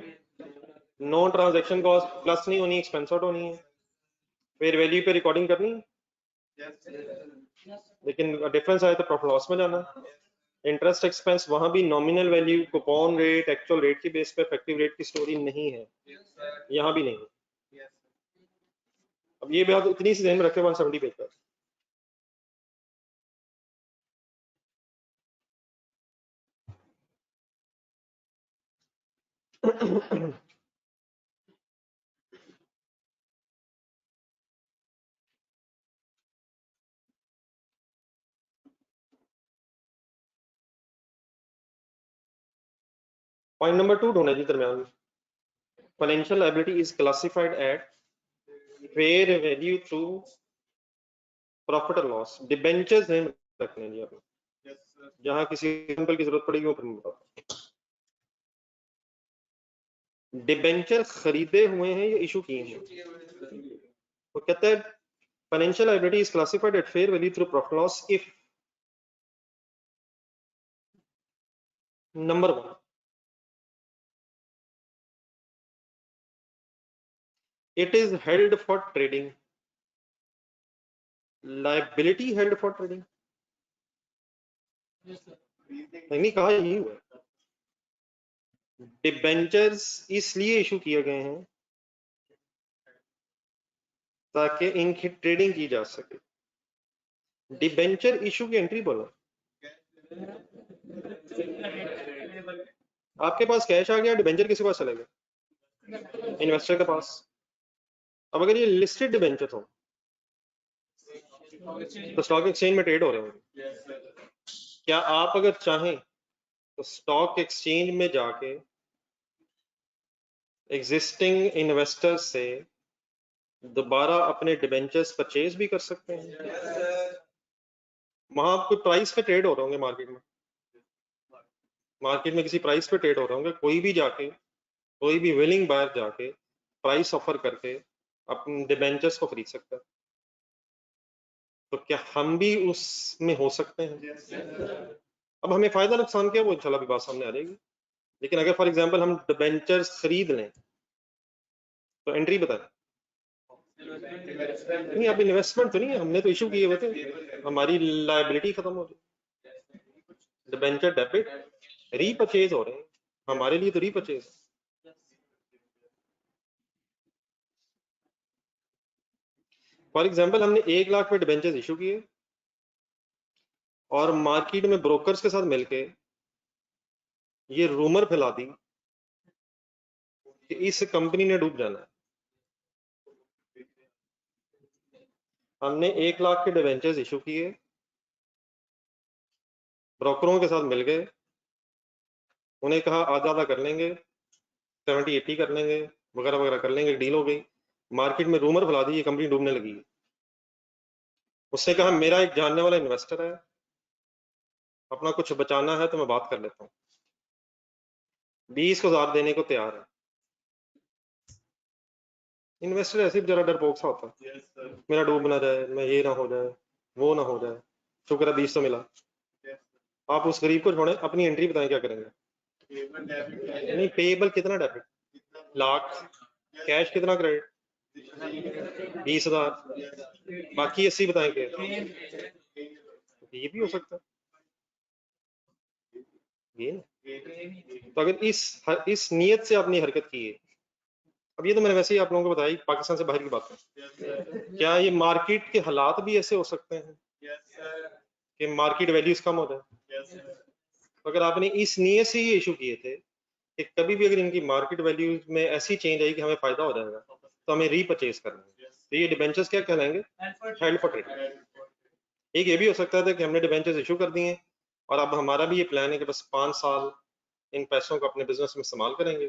no transaction cost, plus नहीं होनी, एक्सपेंस आउट होनी है, फेयर वैल्यू पे रिकॉर्डिंग करनी है, लेकिन डिफरेंस आए तो प्रॉफिट लॉस में जाना। इंटरेस्ट एक्सपेंस वहां भी nominal value, coupon rate, actual rate की बेस पे इफेक्टिव रेट की स्टोरी नहीं है, यहाँ भी नहीं। अब ये बात इतनी सी ध्यान में रखे 170 पेज पर। पॉइंट नंबर 2 ढूंढे जी दरमियान में। Financial liability is classified eight fair value through profit और लॉस। डिबेंचर्स नेम रखने हैं जी आपने, जहां किसी एग्जांपल की जरूरत पड़ेगी वो फिर मैं बताता हूं। डिबेंचर खरीदे हुए हैं या इशू किए हैं, तो कहता है financial liability is classified eight fair value through profit loss if number 1 it is held for trading, liability held for trading, नहीं कहा यही हुआ। डिबेंचर्स इसलिए इशू किए गए हैं ताकि इनकी ट्रेडिंग की जा सके। डिबेंचर इशू की एंट्री बोलो, आपके पास कैश आ गया, डिबेंचर किसके पास चला गया, इन्वेस्टर के पास। अब अगर ये लिस्टेड डिबेंचर हो तो स्टॉक एक्सचेंज में ट्रेड हो रहे होंगे, क्या आप अगर चाहें तो स्टॉक एक्सचेंज में जाके एग्जिस्टिंग इन्वेस्टर से दोबारा अपने डिबेंचर्स परचेज भी कर सकते हैं। वहां आपको प्राइस पे ट्रेड हो रहे होंगे मार्केट में, मार्केट में किसी प्राइस पे ट्रेड हो रहे होंगे, कोई भी विलिंग बायर जाके प्राइस ऑफर करके अपने डिबेंचर्स को खरीद सकता है। तो क्या हम भी उसमें हो सकते हैं? अब हमें फायदा नुकसान क्या, वो इंशाल्लाह भी बात सामने आ जाएगी। लेकिन अगर फॉर एग्जांपल हम डिबेंचर्स खरीद लें तो एंट्री बताएं। नहीं, अब इन्वेस्टमेंट तो नहीं है, हमने तो इशू किए हुए थे, हमारी लायबिलिटी खत्म हो रही, डिबेंचर डेबिट रीपरचेज हो रहे हैं, हमारे लिए तो रीपरचेज। फॉर एग्जांपल हमने 1 लाख पे डिबेंचर्स इशू किए और मार्केट में ब्रोकर्स के साथ मिलके ये रूमर फैला दी कि इस कंपनी ने डूब जाना है। हमने 1 लाख के डिबेंचर्स इशू किए, ब्रोकरों के साथ मिल गए, उन्हें कहा आधा आधा कर लेंगे, 70-80 कर लेंगे, वगैरह वगैरह कर लेंगे, डील हो गई। मार्केट में रूमर फैला दी ये कंपनी डूबने लगी है। उसने कहा मेरा एक जानने वाला इन्वेस्टर है, अपना कुछ बचाना है तो मैं बात कर लेता हूँ, 20,000 देने को तैयार है। इन्वेस्टर ऐसे बेचारा डरपोक सा होता है, मेरा डूब ना जाए, मैं ये ना हो जाए, वो ना हो जाए, शुक्र है 20 तो मिला। आप उस गरीब को छोड़ें, अपनी एंट्री बताएं क्या करेंगे। नहीं, पेएबल कितना डेबिट, लाख, कैश कितना क्रेडिट, 20,000, बाकी 80 बताएं क्या, ये भी हो सकता है ये ना। तो अगर इस नियत से आपने हरकत की है, अब ये तो मैंने वैसे ही आप लोगों को बताया, पाकिस्तान से बाहर की बात है, क्या ये मार्केट के हालात भी ऐसे हो सकते हैं कि मार्केट वैल्यूज कम हो जाए? तो अगर आपने इस नियत से ये इशू किए थे कि कभी भी अगर इनकी मार्केट वैल्यूज में ऐसी चेंज आई कि हमें फायदा हो जाएगा तो हमें रीपरचेज करना है, तो ये डिबेंचर्स क्या कहलाएंगे, हेल्ड फॉर ट्रेड। एक ये भी हो सकता था कि हमने डिबेंचर्स इशू कर दिए और अब हमारा भी ये प्लान है कि बस 5 साल इन पैसों को अपने बिजनेस में इस्तेमाल करेंगे,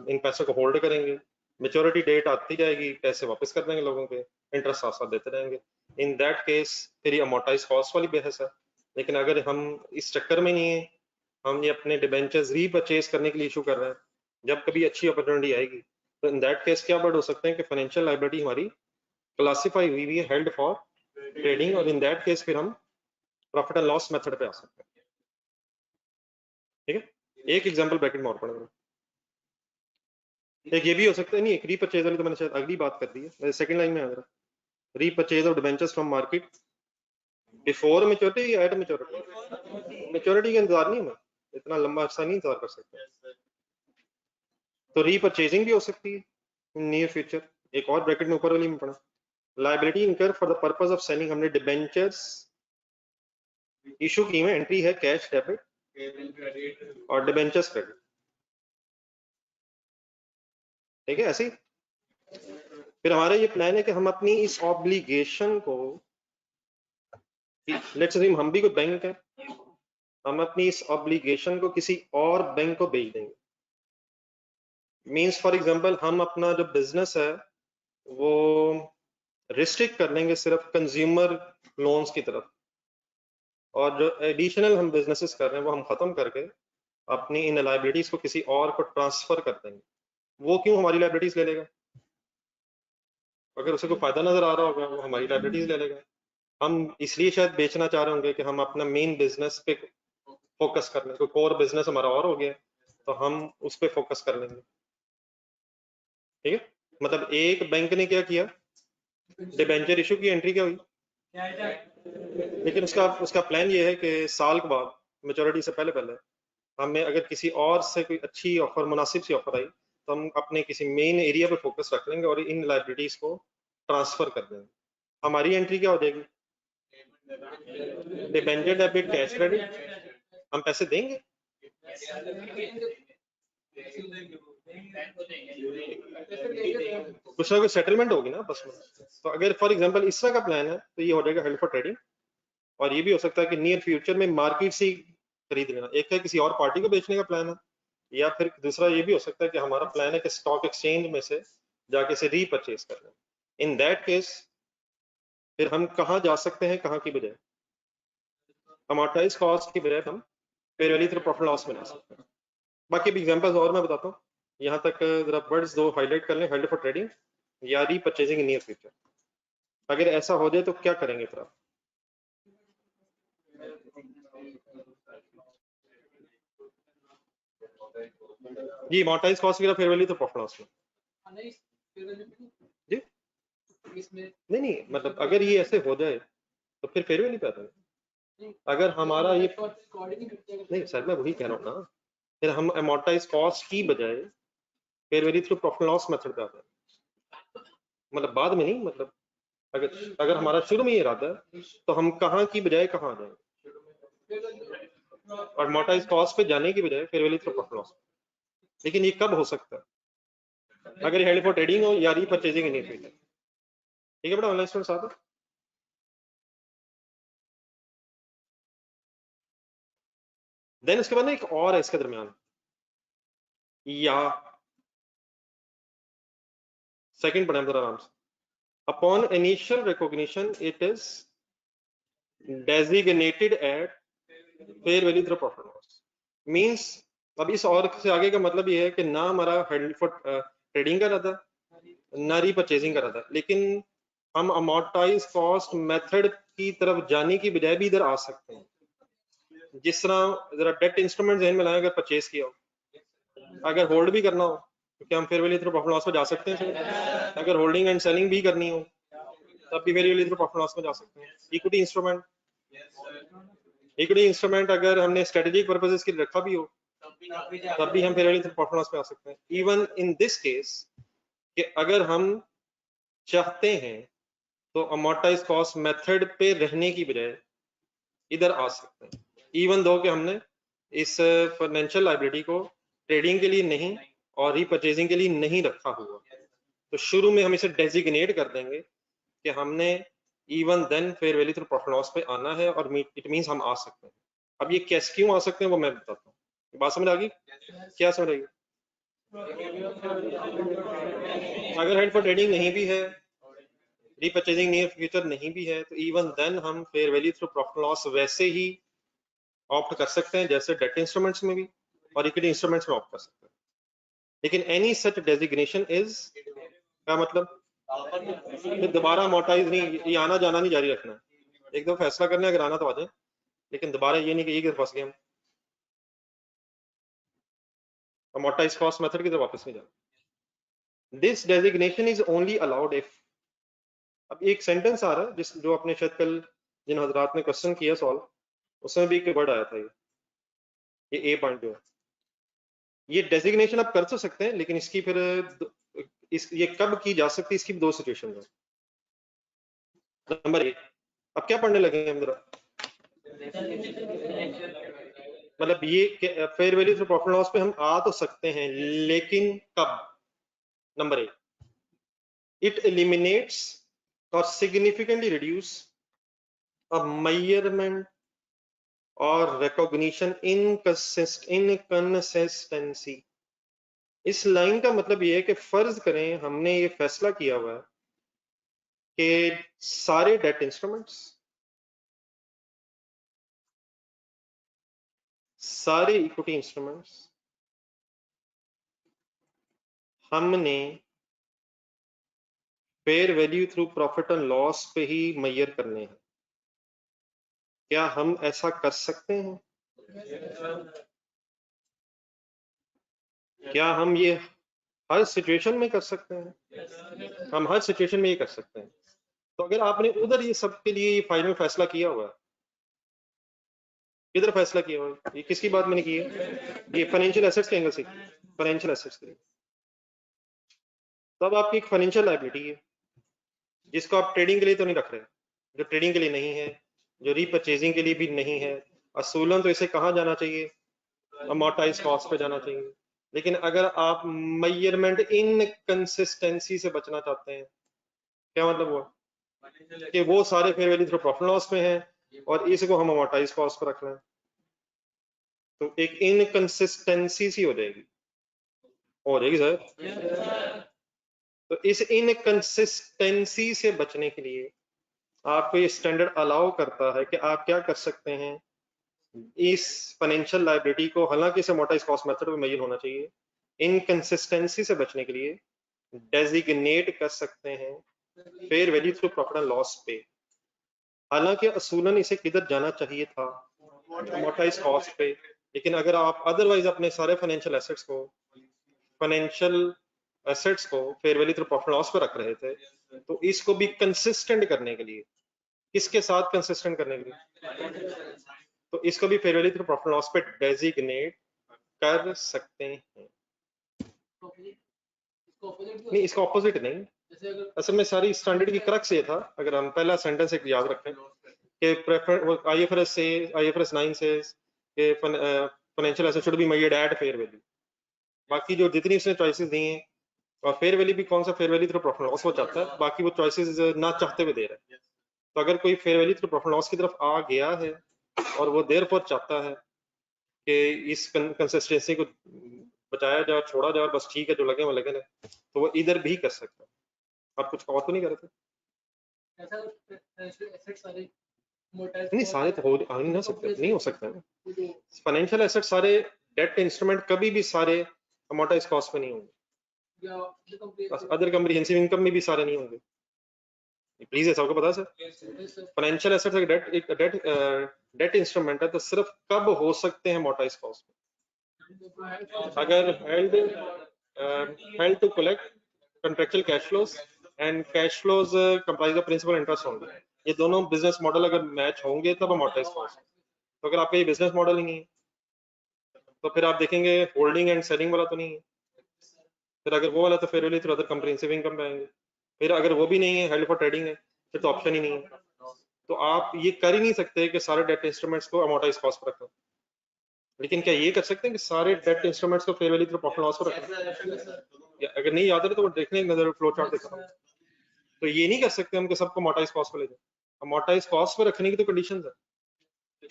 इन पैसों को होल्ड करेंगे, मेच्योरिटी डेट आती जाएगी, पैसे वापस कर देंगे लोगों के, इंटरेस्ट साथ साथ देते रहेंगे। इन दैट केस फिर ये अमोर्टाइज कॉस्ट वाली बहस है। लेकिन अगर हम इस चक्कर में नहीं है, हम ये अपने डिबेंचर्स रीपरचेज करने के लिए इशू कर रहे हैं, जब कभी अच्छी अपॉर्चुनिटी आएगी तो इन दैट केस क्या वर्ड हो सकते हैं कि फाइनेंशियल लायबिलिटी हमारी क्लासिफाई हुई हुई है हेल्ड फॉर ट्रेडिंग, और इन दैट केस फिर हम प्रॉफिट एंड लॉस मेथड पे आ सकते हैं। ठीक है, एक एग्जांपल ब्रैकेट में और पढ़ेंगे। एक ये भी हो सकता है, नहीं, एक रीपरचेज वाली तो मैंने शायद अगली बात कर दी है, सेकंड लाइन में आ रहा, repurchase of debentures from market before maturity या एट मैच्योरिटी। मैच्योरिटी का इंतजार नहीं, हमें इतना लंबा अर्सा नहीं इंतजार कर सकते, तो रीपरचेजिंग भी हो सकती है नियर फ्यूचर। एक और ब्रैकेट में ऊपर वाली में पढ़ा, लायबिलिटी इनकर for the purpose of selling, हमने डिबेंचर्स इशू की में एंट्री है कैश डेबिट और डिबेंचर्स क्रेडिट। ठीक है, ऐसे ही फिर हमारा ये प्लान है कि हम अपनी इस ऑब्लिगेशन को, लेट्स अज्यूम हम भी कोई बैंक है, हम अपनी इस ऑब्लिगेशन को किसी और बैंक को भेज देंगे। मींस फॉर एग्जांपल हम अपना जो बिजनेस है वो रिस्ट्रिक्ट कर लेंगे सिर्फ कंज्यूमर लोन्स की तरफ, और जो एडिशनल हम बिजनेसेस कर रहे हैं वो हम खत्म करके अपनी इन लाइबिलिटीज को किसी और को ट्रांसफर कर देंगे। वो क्यों हमारी लाइबिलिटीज ले लेगा? अगर उसे कोई फायदा नजर आ रहा होगा वो हमारी लाइबिलिटीज ले लेगा। हम इसलिए शायद बेचना चाह रहे होंगे कि हम अपना मेन बिजनेस पे फोकस कर लें, कोई कोर बिजनेस हमारा और हो गया तो हम उस पर फोकस कर लेंगे। ठीक है, मतलब एक बैंक ने क्या किया, डिबेंचर इशू की, एंट्री क्या हुई, लेकिन उसका उसका प्लान ये है कि साल के बाद मेच्योरिटी से पहले पहले हमें अगर किसी और से कोई अच्छी ऑफर, मुनासिब सी ऑफर आई तो हम अपने किसी मेन एरिया पे फोकस रख लेंगे और इन लाइबिलिटीज को ट्रांसफर कर देंगे। हमारी एंट्री क्या हो जाएगी, डिबेंचर डेबिट कैश क्रेडिट, हम पैसे देंगे। कुछ ना कुछ सेटलमेंट होगी ना बस में। तो अगर फॉर एग्जांपल इस तरह का प्लान है तो ये हो जाएगा हेल्ड फॉर ट्रेडिंग। और ये भी हो सकता है कि नियर फ्यूचर में मार्केट से खरीद लेना, एक है किसी और पार्टी को बेचने का प्लान है, या फिर दूसरा ये भी हो सकता है कि हमारा प्लान है कि स्टॉक एक्सचेंज में से जाके से रीपरचेज कर लें। इन दैट केस फिर हम कहाँ जा सकते हैं, कहाँ की बजाय अमोर्टाइज कॉस्ट की बजाय हम fair value through profit loss में ला सकते हैं। बाकी भी एग्जांपल्स और मैं बताता हूँ, यहाँ तक जरा वर्ड्स दो हाईलाइट कर लें, हेल्ड फॉर ट्रेडिंग या रीपरचेजिंग इन नियर फ्यूचर। अगर ऐसा हो जाए तो क्या करेंगे फिर आप? जी अमोर्टाइज कॉस्ट वगैरह फेयर वैल्यू तो प्रॉफिट लॉस में जी नहीं मतलब अगर ये ऐसे हो जाए तो फिर फेयर वैल्यू पे आता है। अगर हमारा ये नहीं सर मैं वही कह रहा हूँ ना, फिर हम अमोर्टाइज कॉस्ट की बजाय fair value through profit loss method पे आता है, मतलब बाद में नहीं, मतलब अगर हमारा शुरू में ये इरादा है तो हम कहाँ की बजाय कहाँ आ जाएंगे, और अमोर्टाइज कॉस्ट पे जाने की बजाय fair value through profit loss. लेकिन ये कब हो सकता है? अगर ये हेल्ड फॉर ट्रेडिंग हो या रीपरचेजिंग इन फ्यूचर। ठीक है बेटा, ऑनलाइन स्टूडेंट्स साथ है। देन उसके बाद ना एक और है इसके दरमियान, या सेकंड पढ़े जरा आराम से। Upon initial recognition it is designated eight fair value through profit loss. Means अब इस और से आगे का मतलब ये है कि ना हमारा हेल्ड फॉर ट्रेडिंग का रहता ना रीपरचेजिंग का रहता, लेकिन हम अमोर्टाइज कॉस्ट मेथड की तरफ जाने की बजाय भी इधर आ सकते हैं। जिस तरह जरा डेट इंस्ट्रूमेंट ज़हन में लाएं, अगर परचेज किया हो, अगर होल्ड भी करना हो तो क्या हम fair value through profit loss में जा सकते हैं? अगर होल्डिंग एंड सेलिंग भी करनी हो तब भी fair value through profit loss में जा सकते हैं। इक्विटी इंस्ट्रूमेंट अगर हमने स्ट्रेटेजिक पर्पसेस के लिए रखा भी हो तब भी हम fair value through profit loss में आ सकते हैं। इवन इन दिस केस कि अगर हम चाहते हैं तो अमोर्टाइज कॉस्ट मेथड पे रहने की बजाय इधर आ सकते हैं, इवन दो कि हमने इस फाइनेंशियल लायबिलिटी को ट्रेडिंग के लिए नहीं और रीपरचेजिंग के लिए नहीं रखा हुआ, तो शुरू में हम इसे डेजिग्नेट कर देंगे कि हमने even then fair value through profit loss पे आना है, और इट मींस हम आ सकते हैं। अब ये कैसे क्यों आ सकते हैं वो मैं बताता हूँ। बात समझ आ गई? क्या समझ आएगी? अगर हेड फॉर ट्रेडिंग नहीं भी है, रीपरचेजिंग नियर फ्यूचर नहीं भी है, तो इवन देन हम fair value through profit loss वैसे ही ऑप्ट कर सकते हैं जैसे डेट इंस्ट्रूमेंट्स में भी और इक्विटी इंस्ट्रूमेंट्स में ऑप्ट कर सकते हैं। लेकिन एनी सच डेजिग्नेशन इज क्या मतलब, फिर दोबारा अमोर्टाइज नहीं, ये आना जाना नहीं जारी रखना है। एक दफा फैसला करने अगर आना तो आ जाए, लेकिन दोबारा ये नहीं कि एक फंस गए हम, अमोर्टाइज कॉस्ट मेथड की तरफ वापस नहीं जाना। This designation is only allowed if, अब एक सेंटेंस आ रहा है जिस जो आपने शायद कल जिन हजरात ने क्वेश्चन किया सॉल्व, उसमें भी एक वर्ड आया था, ये ए पॉइंट जो है, ये डेजिग्नेशन आप कर तो सकते हैं, लेकिन इसकी फिर ये कब की जा सकती है, इसकी दो सिचुएशन है। नंबर एक, अब क्या पढ़ने लगे हम जरा, मतलब ये fair value through profit loss पे हम आ तो सकते हैं, लेकिन कब? नंबर एक, इट एलिमिनेट्स और सिग्निफिकेंटली रिड्यूस अ मेजरमेंट और रिकॉग्निशन इनकंसिस्टेंसी। इस लाइन का मतलब ये है कि फर्ज करें हमने ये फैसला किया हुआ है कि सारे डेट इंस्ट्रूमेंट्स, सारे इक्विटी इंस्ट्रूमेंट्स हमने fair value through profit and loss पे ही मेजर करने हैं। क्या हम ऐसा कर सकते हैं? क्या हम ये हर सिचुएशन में कर सकते हैं? हम हर सिचुएशन में ये कर सकते हैं। तो अगर आपने उधर ये सब के लिए फाइनल फैसला किया हुआ है, किधर फैसला किया हुआ है, ये किसकी बात मैंने की है? ये फाइनेंशियल एसेट्स के एंगल से, फाइनेंशियल एसेट्स के लिए। तब आपकी एक फाइनेंशियल लायबिलिटी है जिसको आप ट्रेडिंग के लिए तो नहीं रख रहे, जो ट्रेडिंग के लिए नहीं है, जो रीपरचेजिंग के लिए भी नहीं है। असूलन तो इसे कहाँ जाना चाहिए? अमोर्टाइज कॉस्ट पे जाना चाहिए। लेकिन अगर आप मेजरमेंट इनकंसिस्टेंसी से बचना चाहते हैं, क्या मतलब हुआ कि वो सारे fair value through profit loss में है और इसको हम अमोर्टाइज कॉस्ट पर रख रहे हैं, तो एक इनकंसिस्टेंसी सी हो जाएगी सर। तो इस इनकंसिस्टेंसी से बचने के लिए आपको ये स्टैंडर्ड अलाउ करता है कि आप क्या कर सकते हैं, इस फाइनेंशियल लाइबिलिटी को, हालांकि इसे अमोर्टाइज कॉस्ट मेथड में मेजर होना चाहिए, इनकंसिस्टेंसी से बचने के लिए डेजिग्नेट कर सकते हैं fair value through profit and loss पे। हालांकि असूलन इसे किधर जाना चाहिए था, अमोर्टाइज कॉस्ट पे, लेकिन अगर आप अदरवाइज अपने सारे फाइनेंशियल एसेट्स को fair value through profit loss पे रख रहे थे, तो इसको भी कंसिस्टेंट करने के लिए, किसके साथ कंसिस्टेंट करने के लिए, तो इसको भी fair value through profit loss पे डेजिग्नेट कर सकते हैं। नहीं, इसका ऑपोजिट नहीं, असल में सारी स्टैंडर्ड की क्रक्स ये था, अगर हम पहला सेंटेंस एक याद रखें कि IFRS 9 से financial asset should be measured eight fair value. बाकी जो जितनी उसने चॉइसेस दी हैं, और फेयर वैल्यू भी कौन सा fair value through profit loss वो चाहता है, बाकी वो चॉइसेस ना चाहते हुए दे रहा है। तो अगर कोई fair value through profit loss की तरफ आ गया है और वो देयरफॉर चाहता है कि इस कंसिस्टेंसी को बचाया जाए, छोड़ा जाए, बस ठीक है जो लगे वो लगे ना, तो वो इधर भी कर सकता है। आप कुछ और तो नहीं कर रहे थे? नहीं, सारे तो हो नहीं ना सकते, नहीं हो सकते ना। फाइनेंशियल एसेट सारे डेट इंस्ट्रूमेंट कभी भी सारे अमोर्टाइज कॉस्ट पे नहीं होंगे, अदर कम्प्रिहेंसिव इनकम में भी सारे नहीं होंगे। प्लीज ऐसा आपको पता सर, फाइनेंशियल एसेट एक डेट इंस्ट्रूमेंट है, तो सिर्फ कब हो सकते हैं अमोर्टाइज कॉस्ट पे, अगर held to collect contractual cash flows and cash flows comprise of principal interest होंगे। ये दोनों बिजनेस मॉडल अगर मैच होंगे तब अमोर्टाइज कॉस्ट। तो अगर आपका ये बिजनेस मॉडल ही नहीं है, तो फिर आप देखेंगे होल्डिंग एंड सेलिंग वाला तो नहीं है, फिर अगर वो वाला तो fair value through other comprehensive income पे आएंगे, फिर अगर वो भी नहीं है, हेल्ड फॉर ट्रेडिंग है, फिर तो ऑप्शन ही नहीं है। तो आप ये कर ही नहीं सकते कि सारे डेट इंस्ट्रूमेंट्स को अमोर्टाइज कॉस्ट पर रखें, लेकिन क्या ये कर सकते हैं कि सारे डेट इंस्ट्रूमेंट्स को fair value through profit loss पर रखें? अगर नहीं याद है तो देखने नजर फ्लो चार्ट देखा, तो ये नहीं कर सकते हम कि सबको अमोर्टाइज कॉस्ट पे ले जाए। अमोर्टाइज कॉस्ट पे रखने की तो कंडीशंस है,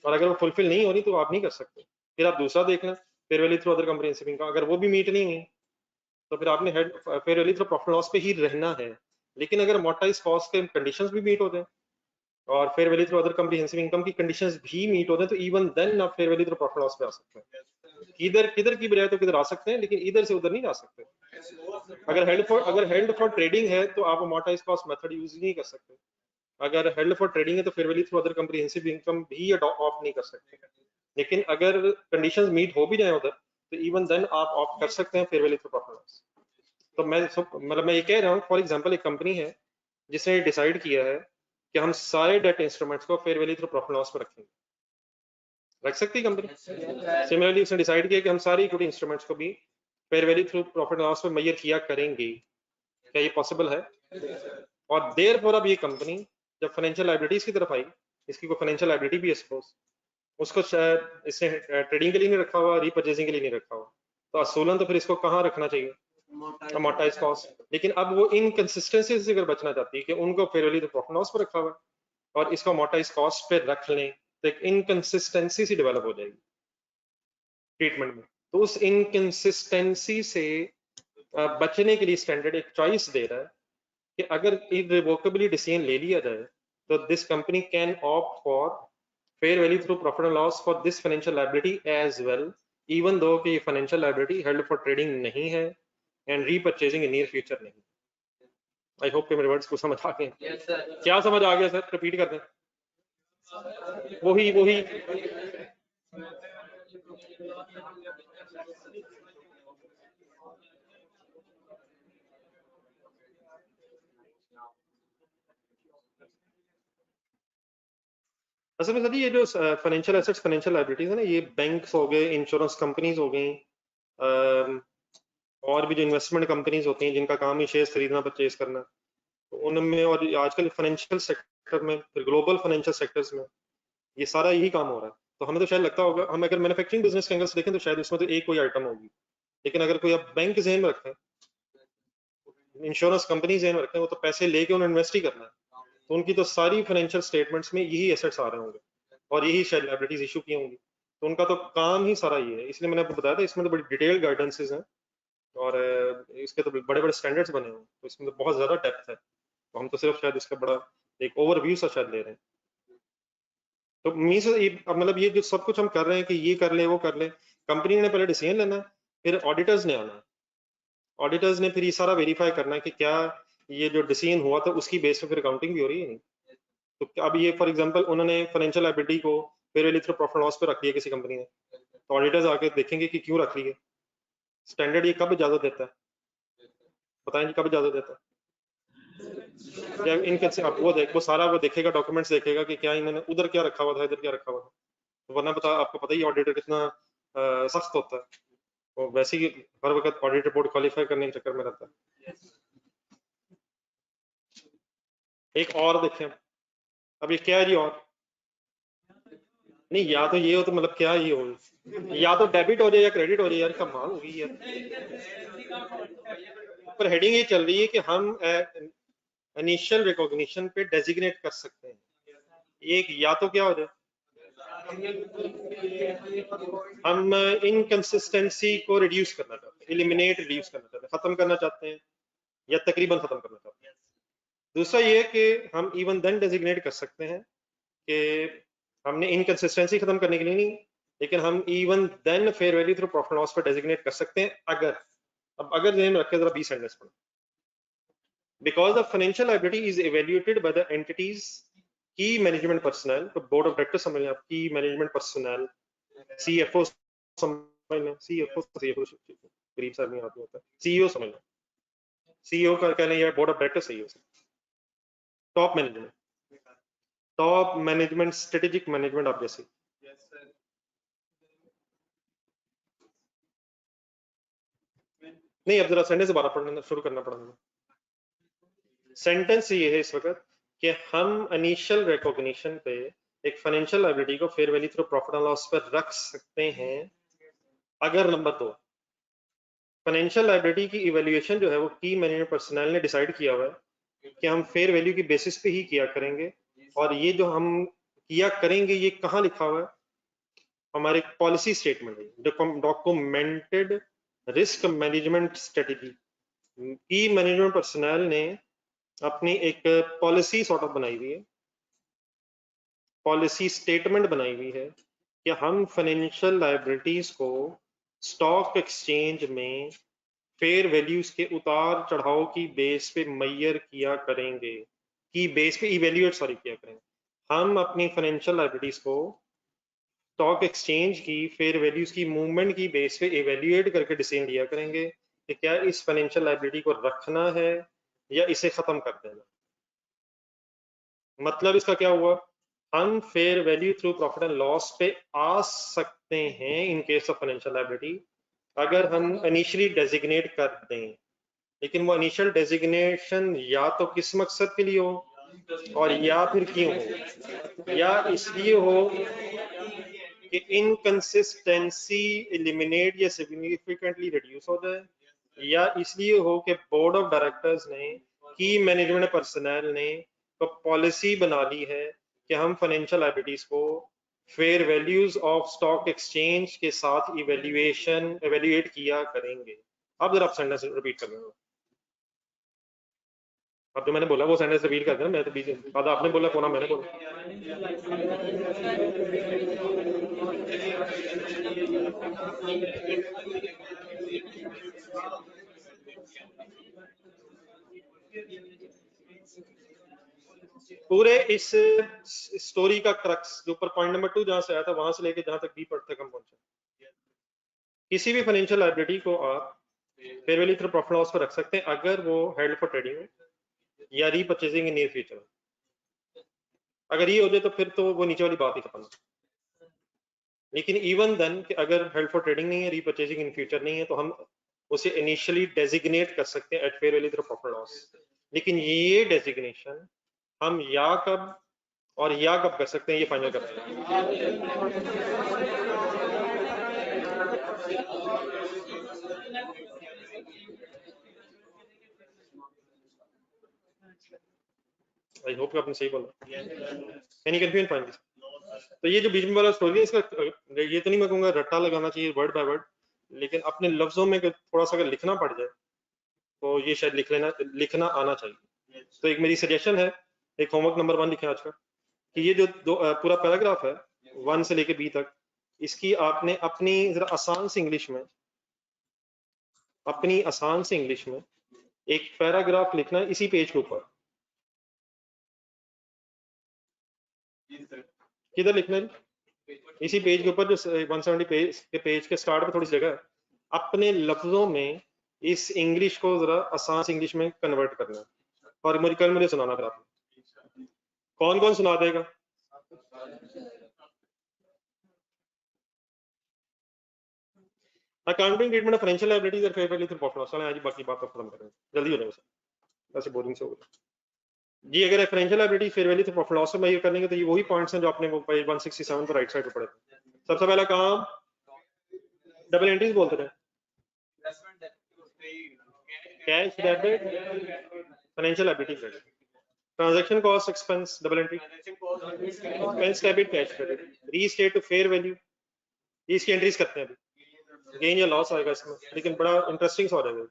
और अगर वो फुलफिल नहीं हो रही तो आप नहीं कर सकते। फिर आप दूसरा देख लें, fair value through other comprehensive income, अगर वो भी मीट नहीं हुई तो फिर आपने head fair value through profit loss पे ही रहना है। लेकिन अगर अमोर्टाइज कॉस्ट के कंडीशंस भी मीट होते हैं और fair value through other comprehensive income की कंडीशंस भी मीट होते हैं, तो इवन देन आप fair value through profit loss पे आ सकते हैं। इधर किधर की बजाय तो किधर आ सकते हैं, लेकिन इधर से उधर नहीं जा सकते। अगर हेल्ड फॉर ट्रेडिंग है तो आप अमोर्टाइज कॉस्ट मेथड यूज नहीं कर सकते। अगर हेल्ड फॉर ट्रेडिंग है तो fair value through other comprehensive income भी ऑप्ट नहीं कर सकते। लेकिन अगर कंडीशंस मीट हो भी जाए उधर, तो इवन देन आप ऑप्ट कर सकते हैं fair value through profit loss. तो मैं ये कह रहा हूँ, फॉर एग्जांपल एक कंपनी है जिसने डिसाइड किया है कि हम सारे डेट इंस्ट्रूमेंट्स को fair value through profit loss पर रखेंगे, रख सकती है कंपनी। सिमिलरली उसने डिसाइड किया कि हम सारी इक्विटी इंस्ट्रूमेंट्स को भी fair value through profit loss पर मेजर किया करेंगे। क्या ये पॉसिबल है? और देयरफॉर अब ये कंपनी जब फाइनेंशियल लायबिलिटीज की तरफ आई, इसकी कोई फाइनेंशियल लायबिलिटी भी है सपोज, उसको शायद इसने ट्रेडिंग के लिए नहीं रखा हुआ, रीपर्चेसिंग के लिए नहीं रखा हुआ, तो असूलन तो फिर इसको कहाँ रखना चाहिए, अमोर्टाइज कॉस्ट। लेकिन अब वो इनकंसिस्टेंसी से अगर बचना चाहती है कि उनको fair value through profit loss पर रखा हुआ और इसको अमोर्टाइज कॉस्ट पे रख लें, तो एक इनकंसिस्टेंसी सी डेवलप हो जाएगी ट्रीटमेंट में। तो उस इनकंसिस्टेंसी से बचने के लिए स्टैंडर्ड एक चॉइस दे रहा है कि अगर इररिवोकेबली डिसीजन ले लिया जाए तो this company can opt for fair value through profit and loss for this financial liability as well, even though कि financial liability held for trading नहीं है and repurchasing in near future नहीं। आई होप कि मेरे words को समझ आ गए। क्या समझ आ गया सर, रिपीट कर दें। वही असल में सर ये जो फाइनेंशियल एसेट्स फाइनेंशियल लायबिलिटीज है ना, ये बैंक्स हो गए, इंश्योरेंस कंपनीज हो गई, और भी जो इन्वेस्टमेंट कंपनीज होती हैं जिनका काम ही शेयर्स खरीदना परचेज करना, तो उनमें और आजकल फाइनेंशियल सेक्टर में, फिर ग्लोबल फाइनेंशियल सेक्टर्स में ये सारा यही काम हो रहा है। तो हमें तो शायद लगता होगा, हम अगर मैन्युफैक्चरिंग बिजनेस के एंगल से देखें तो शायद इसमें तो एक कोई आइटम होगी, लेकिन अगर कोई आप बैंक जहन में रखें, इंश्योरेंस कंपनी जहन में रखें, वो तो पैसे लेके उन्हें इन्वेस्ट ही करना है, तो उनकी तो सारी फाइनेंशियल स्टेटमेंट्स में यही एसेट्स आ रहे होंगे और यही शायद लायबिलिटीज इशू की होंगी, तो उनका तो काम ही सारा ये है। इसलिए मैंने आपको बताया था इसमें तो बड़ी डिटेल गाइडेंसेस हैं और इसके तो बड़े बड़े स्टैंडर्ड्स बने हुए हैं, तो इसमें तो बहुत ज्यादा डेप्थ है, तो हम तो सिर्फ शायद इसका बड़ा एक ओवरव्यू सा शायद ले रहे हैं। तो मीन्स मतलब ये जो सब कुछ हम कर रहे हैं कि ये कर ले वो कर ले, कंपनी ने पहले डिसीजन लेना है, फिर ऑडिटर्स ने आना है, ऑडिटर्स ने फिर ये सारा वेरीफाई करना है कि क्या ये जो डिसीजन हुआ था उसकी बेस पे फिर अकाउंटिंग भी हो रही है नहीं। तो अब ये फॉर एग्जांपल उन्होंने फाइनेंशियल लायबिलिटी को fair value through profit loss पे रख दिया किसी कंपनी ने, तो ऑडिटर्स आके देखेंगे कि क्यों रख ली है, स्टैंडर्ड ये कब इजाजत देता है, बताएं जी कब इजाजत देता है? जब इनके आप वो सारा वो देखेगा, डॉक्यूमेंट्स देखेगा कि क्या इन्होंने उधर क्या रखा हुआ था, इधर क्या रखा हुआ था, तो वरना बता आपको पता ही ऑडिटर कितना सख्त होता है, वो वैसे ही हर वक्त ऑडिट रिपोर्ट क्वालिफाई करने के चक्कर में रहता है। एक और देखें, अब ये क्या है जी, और नहीं या तो ये हो तो मतलब क्या ये हो, या तो डेबिट हो जाए या क्रेडिट हो जाए, यार कमाल हो गई यार। पर हेडिंग ये चल रही है कि हम इनिशियल रिकॉग्निशन पे डेजिग्नेट कर सकते हैं, एक या तो क्या हो जाए, हम इनकंसिस्टेंसी को रिड्यूस करना चाहते हैं, एलिमिनेट रिड्यूस करना चाहते हैं, खत्म करना चाहते हैं या तकरीबन खत्म करना चाहते हैं। दूसरा ये कि हम इवन देन डेजिग्नेट कर सकते हैं कि हमने इनकंसिस्टेंसी खत्म करने के लिए नहीं, लेकिन हम even then fair value through profit loss पर डेजिग्नेट कर सकते हैं अगर, अब अगर ध्यान रखें जरा 20 सेंटेंस पढ़ो, because the financial liability is evaluated by the entities key management personnel, तो board of directors समझ लें आप, key management personnel, CFO समझ लें, CFO गरीब सा आदमी आदमी होता है, CEO समझ लें, CEO का कह लें या board of directors सही हो सकता, टॉप मैनेजमेंट स्ट्रेटेजिक मैनेजमेंट आप जैसे, नहीं अब जरा सेंटेंस दोबारा पढ़ना शुरू करना पड़ेगा। सेंटेंस ये है इस वक्त कि हम इनिशियल रिकॉग्निशन पे एक फाइनेंशियल लायबिलिटी को fair value through profit and loss पर रख सकते हैं अगर नंबर 2 फाइनेंशियल लायबिलिटी की इवैल्यूएशन जो है वो की मैनेजमेंट पर्सनल ने डिसाइड किया हुआ है कि हम फेयर वैल्यू की बेसिस पे ही किया करेंगे, और ये जो हम किया करेंगे ये कहाँ लिखा हुआ है, हमारे पॉलिसी स्टेटमेंट है, डॉक्यूमेंटेड रिस्क मैनेजमेंट स्ट्रेटेजी, की मैनेजमेंट पर्सनल ने अपनी एक पॉलिसी सॉर्ट ऑफ बनाई हुई है, पॉलिसी स्टेटमेंट बनाई हुई है कि हम फाइनेंशियल लायबिलिटीज को स्टॉक एक्सचेंज में फेयर वैल्यूज के उतार चढ़ाव की बेस पे मैयर किया करेंगे, की बेस पे इवेल्युएट किया करेंगे, हम अपनी फाइनेंशियल लायबिलिटीज को स्टॉक एक्सचेंज की फेयर वैल्यूज की मूवमेंट की बेस पे इवेल्युएट करके डिसीजन लिया करेंगे कि क्या इस फाइनेंशियल लायबिलिटी को रखना है या इसे खत्म कर देना। मतलब इसका क्या हुआ, हम fair value through profit and loss पे आ सकते हैं इन केस ऑफ फाइनेंशियल लायबिलिटी अगर हम इनिशियली डेजिग्नेट कर दें, लेकिन वो इनिशियल डेजिग्नेशन या तो किस मकसद के लिए हो और या फिर क्यों हो, या इसलिए हो कि इनकंसिस्टेंसी एलिमिनेट या सिग्निफिकेंटली रिड्यूस हो जाए, या इसलिए हो कि बोर्ड ऑफ डायरेक्टर्स ने की मैनेजमेंट पर्सनल ने तो पॉलिसी बना ली है कि हम फाइनेंशियल लायबिलिटीज को fair values of stock exchange के साथ इवेल्युएट किया करेंगे। अब जरा आप सेंटेंस रिपीट कर रहे हो, अब जो मैंने बोला वो सेंटेंस रिपीट कर देना, मैं तो बीच आधा आपने बोला कोना मैंने बोला। पूरे इस स्टोरी का क्रक्स जो ऊपर पॉइंट नंबर 2 जहां से आया था वहां से लेके जहां तक बी तक हम पहुंचे, किसी भी फाइनेंशियल लायबिलिटी को आप fair value through profit loss पर रख सकते हैं अगर वो हेल्ड फॉर ट्रेडिंग हो या रीपर्चेजिंग इन नियर फ्यूचर। अगर ये हो जाए तो फिर तो वो नीचे वाली बात ही खत्म। लेकिन इवन देन कि अगर हेल्ड फॉर ट्रेडिंग नहीं है, रीपर्चेजिंग इन फ्यूचर नहीं है, तो हम उसे इनिशियली डेजिग्नेट कर सकते हैं eight fair value through profit loss. लेकिन ये डेजिग्नेशन हम या कब और या कब कर सकते हैं ये फाइनल करते हैं। आई होप आपने सही बोला। Any confusion find this. तो ये जो बीच में वाला स्टोरी है इसका ये तो नहीं मैं कहूँगा रट्टा लगाना चाहिए वर्ड बाय वर्ड, लेकिन अपने लफ्जों में थोड़ा सा अगर लिखना पड़ जाए तो ये शायद लिखना आना चाहिए। तो एक मेरी सजेशन है, एक होमवर्क नंबर 1 लिखें आज का कि ये जो पूरा पैराग्राफ है 1 से लेके B तक, इसकी आपने अपनी जरा आसान से इंग्लिश में, अपनी आसान से इंग्लिश में एक पैराग्राफ लिखना है इसी पेज के ऊपर। किधर लिखना है? इसी पेज के ऊपर जो 170 पेज के स्टार्ट पे थोड़ी सी जगह है, अपने लफ्जों में इस इंग्लिश को जरा आसान से इंग्लिश में कन्वर्ट करना है और कल मुझे सुनाना फिर आपने। कौन कौन सुना देगा? Accounting treatment of financial liabilities और fair value through profit loss. आज बाकी बात खत्म करें, जल्दी हो जाएगा सर, ऐसे बोरिंग से हो गया जी। अगर financial liability fair value through profit loss में ये करेंगे तो ये वही पॉइंट्स हैं जो आपने वो पेज 167 पर राइट साइड पे पढ़े थे। सबसे पहला काम डबल एंट्रीज बोलते थे, cash debit, financial liability credit, transaction cost expense double entry, expense debit cash credit, restate to fair value, इसकी एंट्रीज करते हैं अभी। गेन या लॉस आएगा इसमें, लेकिन बड़ा इंटरेस्टिंग सा हो जाएगा।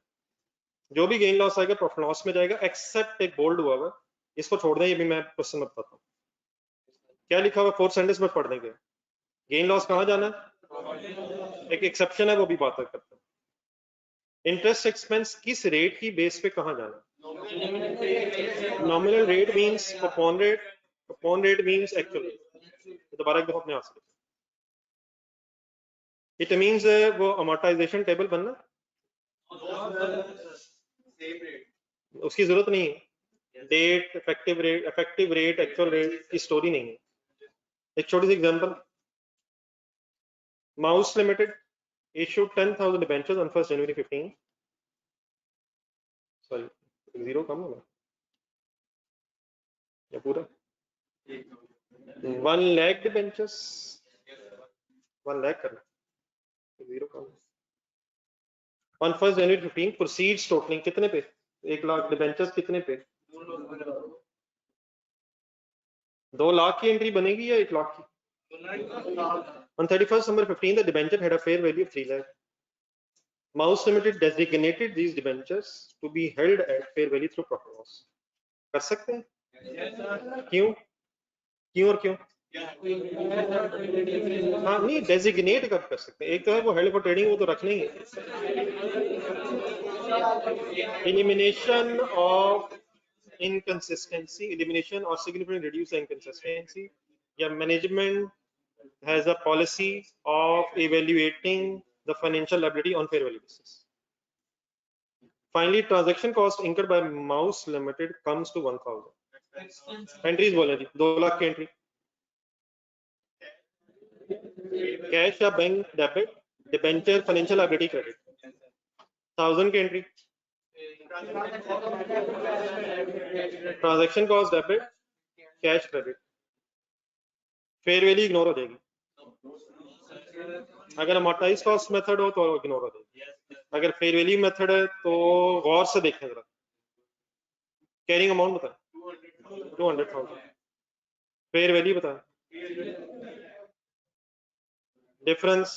जो भी गेन लॉस आएगा प्रॉफिट लॉस में जाएगा, एक्सेप्ट एक बोल्ड हुआ हुआ, इसको छोड़ दें, ये भी मैं क्वेश्चन में बताता हूँ क्या लिखा हुआ। 4th सेंटेंस में पढ़ देंगे। गेन लॉस कहाँ जाना है, एक एक्सेप्शन है, वो भी बात करते हैं। इंटरेस्ट एक्सपेंस किस रेट की बेस पे कहाँ जाना है? Nominal rate means coupon rate, coupon rate means actual rate. दोबारा एक दफा अपने हाथ से, इट मींस वो अमोर्टाइजेशन टेबल बनना, उसकी जरूरत नहीं है। Date, effective rate, actual rate की स्टोरी नहीं है। एक छोटी सी example, mouse limited issued 10,000 debentures on 1st January 15. Sorry, zero कम होगा या पूरा? 1 लाख debentures, 1 लाख करना, zero come. On 1st January 15 proceeds totaling कितने पे? 1 लाख। डिबेंचर्स कितने पे? 2 लाख की एंट्री बनेगी या 1 लाख की? On 31st December 15 the debenture had a fair value of 3 lakh. Mouse Limited designated these debentures to be held at fair value through profit loss. कर सकते हैं? क्यों? क्यों और क्यों? हाँ नहीं, डेजिग्नेट कब कर सकते हैं? एक तो है वो हेल्ड फॉर ट्रेडिंग, वो तो रखने ही है। Elimination of inconsistency, elimination or significantly reduce the inconsistency. या management has a policy of evaluating the financial liability on fair value basis. Finally, transaction cost incurred by Mouse Limited comes to 1,000. Entries बोले जी, 2 लाख की entry, cash या bank debit, debenture, financial liability credit, 1000 की entry, transaction cost debit, cash credit, fair value ignore हो जाएगी। अगर amortise cost method हो तो ignore हो जाएगी, अगर फेयर वैल्यू मेथड है तो गौर से देखें जरा। कैरिंग अमाउंट बताएं, 200,000, फेयर वैल्यू बताएं, डिफरेंस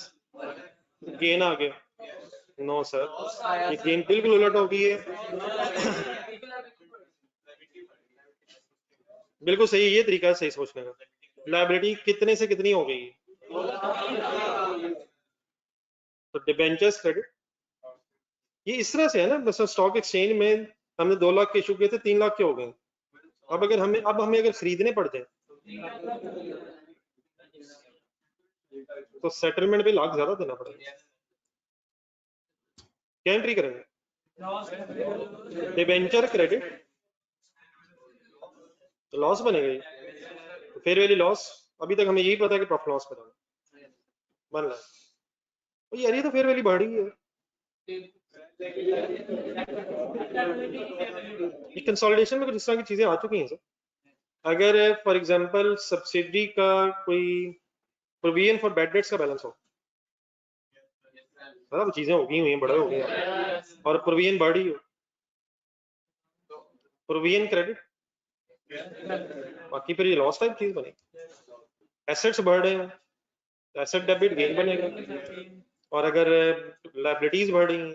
गेन आ गया, नो सर, ये गेन बिल्कुल उलट हो गई है। बिल्कुल सही, ये तरीका है सही सोचने का। लायबिलिटी कितने से कितनी हो गई, तो डिबेंचर्स क्रेडिट, ये इस तरह से है ना। बस स्टॉक एक्सचेंज में हमने 2 लाख के इशू किए थे, 3 लाख के हो गए। अब अगर हमें अगर खरीदने पड़ जाए तो सेटलमेंट पे लाख ज्यादा देना पड़ेगा। क्या एंट्री करेंगे? डिबेंचर क्रेडिट, तो लॉस बनेगा, तो फेयर वैल्यू लॉस। अभी तक हमें यही पता है कि प्रॉफिट लॉस पर बन रहा है, तो यार ये तो फेयर वैल्यू बढ़ रही है। कंसोलिडेशन में कुछ इस तरह की चीजें आ चुकी हैं सर। अगर फॉर एग्जांपल सब्सिडी का कोई प्रोविजन फॉर बैड डेट्स का बैलेंस हो, सब चीजें हो गई हुई हैं, बड़े हो गए हैं, और प्रोविजन बढ़ी हो, प्रोविजन क्रेडिट, बाकी फिर ये लॉस टाइप चीज बनेगी। एसेट्स बढ़ रहे हैं, एसेट डेबिट गेन बनेगा, और अगर लायबिलिटीज बढ़ रही हैं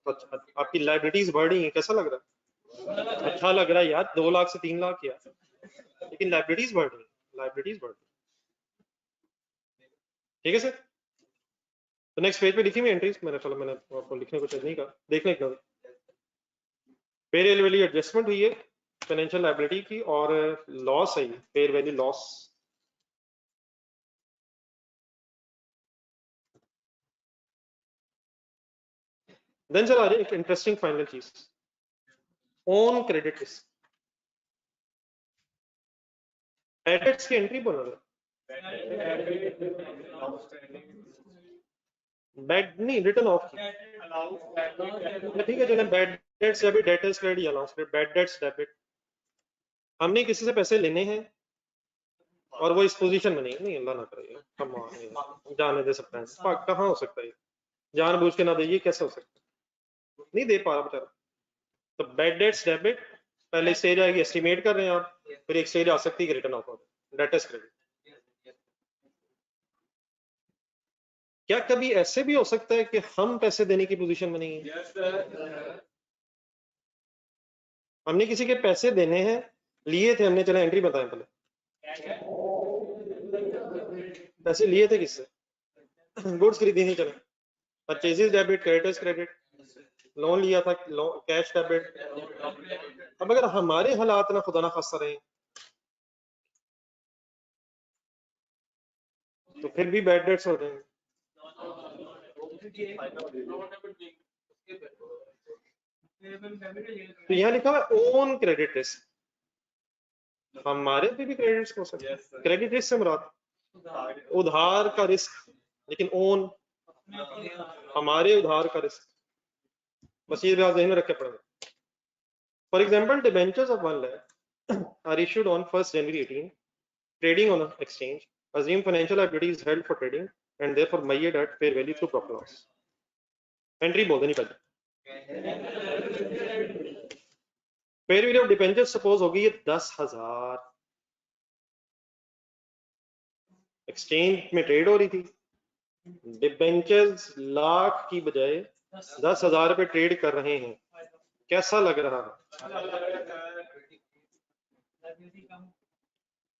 तो आपकी लायबिलिटीज बढ़ रही हैं, कैसा लग रहा है? अच्छा लग रहा है यार, 2 लाख से 3 लाख यार, लेकिन लाइबिलिटीज बढ़ रही, लाइबिलिटीज बढ़ रही। ठीक है सर। तो नेक्स्ट पेज पे लिखी हुई एंट्रीज, मैंने चलो मैंने आपको लिखने को नहीं कहा, देखने का फेयर वैल्यू एडजस्टमेंट हुई है फाइनेंशियल लाइबिलिटी की, और लॉस है फेयर वैल्यू लॉस। देन चला रही एक इंटरेस्टिंग फाइनल चीज, ओन क्रेडिट रिस्क। एडेट्स की एंट्री बोला बैड नहीं, रिटर्न ऑफ की ठीक है, चलो बैड डेट्स या भी debtors credit allowance, bad debts debit. हमने किसी से पैसे लेने हैं और वो इस पोजीशन में नहीं, अल्लाह ना करे, कम जाने दे सकता है, कहाँ हो सकता है, जानबूझ के ना दे, ये कैसे हो सकता है, नहीं दे पा रहा बेचारा। तो बैड डेट्स डेबिट पहले स्टेज आएगी, एस्टिमेट कर रहे हैं आप, फिर एक स्टेज आ सकती है रिटर्न ऑफ डेटर्स क्रेडिट। क्या कभी ऐसे भी हो सकता है कि हम पैसे देने की पोजीशन में नहीं है? हमने किसी के पैसे देने हैं, लिए थे हमने, चले एंट्री बताएं पहले, पैसे लिए थे किससे? गुड्स खरीदी नहीं, चले purchases debit, creditors credit, loan लिया था, कैश डेबिट। अब अगर हमारे हालात ना खुदा ना खास्ता रहे तो फिर भी बैड डेट्स हो जाएंगे। तो यहाँ लिखा हुआ ओन क्रेडिट रिस्क, हमारे पे भी क्रेडिट रिस्क हो सकता है। क्रेडिट रिस्क से मुराद उधार का रिस्क, लेकिन ओन हमारे उधार का रिस्क, बस ये बात ध्यान में रखे पड़ेगा। For example debentures of 1 lakh are issued on 1st January 18, trading on an exchange, assume financial liability is held for trading and therefore made at fair value through profit loss। Entry बोल देनी पहले। Fair value of debenture suppose होगी ये 10,000, exchange में trade हो रही थी, debentures lakh की बजाय 10,000 पे ट्रेड कर रहे हैं, कैसा लग रहा है?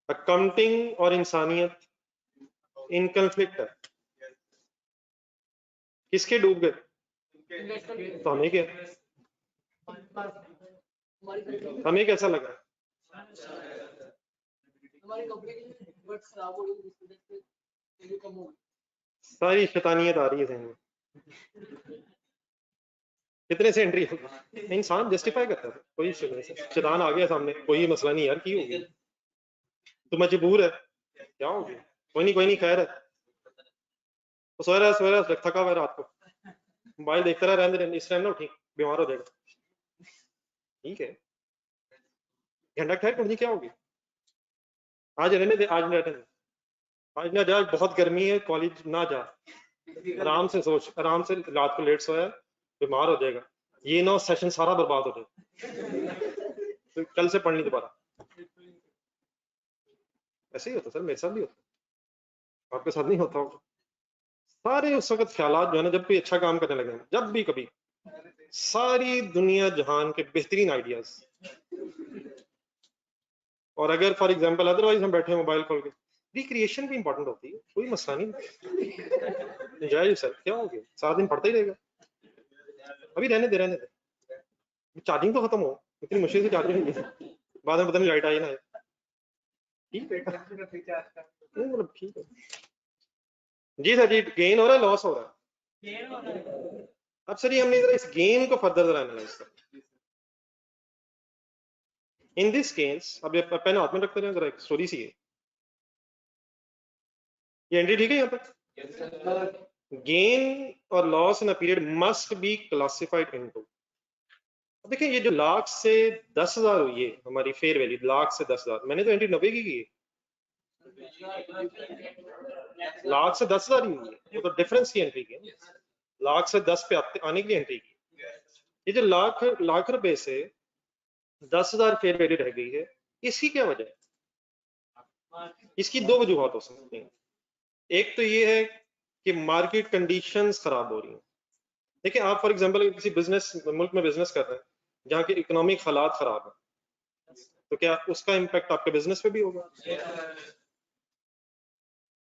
अकाउंटिंग और इंसानियत इन कंफ्लिक्ट है, किसके डूब गए? तो हमें क्या, हमें कैसा लग रहा है? सारी शैतानियत आ रही है ज़हन में। कितने से एंट्री होगी? इंसान जस्टिफाई करता है, कोई शैतान आ गया सामने, कोई मसला नहीं यार, की होगी तो मजबूर है, क्या होगी, कोई नहीं खैर है, तो सो रहा है थका हुआ रात को, मोबाइल देखता रहा, रहने इस टाइम ना उठी, बीमार हो जाएगा, ठीक है घंटा ठहर कर, क्या होगी, आज रहने दे, आज रहने दे, आज ना जा, बहुत गर्मी है, कॉलेज ना जा, आराम से सोच, आराम से रात को लेट सोया, बीमार हो जाएगा, ये ना सेशन सारा बर्बाद हो जाएगा, तो कल से पढ़ नहीं दोबारा। ऐसे ही होता सर, मेरे साथ भी होता, आपके साथ नहीं होता होगा। सारे उस वक्त ख्यालात जो है ना, जब कोई अच्छा काम करने लगे, जब भी कभी, सारी दुनिया जहान के बेहतरीन आइडियाज, और अगर फॉर एग्जांपल अदरवाइज हम बैठे मोबाइल खोल के, रिक्रिएशन भी इंपॉर्टेंट होती है, कोई मसला नहीं, एंजॉय योरसेल्फ, क्या हो गया, सारा दिन पढ़ता ही रहेगा, अभी रहने दे, चार्जिंग तो खत्म हो, इतनी मुश्किल से चार्जिंग होगी, बाद में पता नहीं लाइट आई ना, ठीक है मतलब ठीक है जी सर जी, गेन हो रहा है लॉस हो रहा है? अब सर ये हमने जरा इस गेन को फर्दर जरा एनालाइज कर, इन दिस केस, अब ये पेन हाथ में रखते हैं, जरा एक स्टोरी सी है, ये एंट्री ठीक है यहाँ पर, गेन और loss in a period must be classified into, देखिए ये जो लाख से 10,000 हुई है हमारी फेयर वैल्यू, लाख से 10,000, मैंने तो एंट्री 90 की है, लाख से 10,000 ही हुई है, ये तो डिफरेंस की एंट्री की, लाख से 10 पे आने की एंट्री की, ये जो लाख रुपए से 10,000 फेयर वैल्यू रह गई है, इसकी क्या वजह है? इसकी दो वजूहत हो सकती हैं। एक तो ये है कि मार्केट कंडीशंस खराब हो रही हैं। देखिए आप फॉर एग्जांपल किसी बिजनेस मुल्क में बिजनेस कर रहे हैं जहाँ के इकोनॉमिक हालात खराब है, तो क्या उसका इम्पैक्ट आपके बिजनेस पे भी होगा?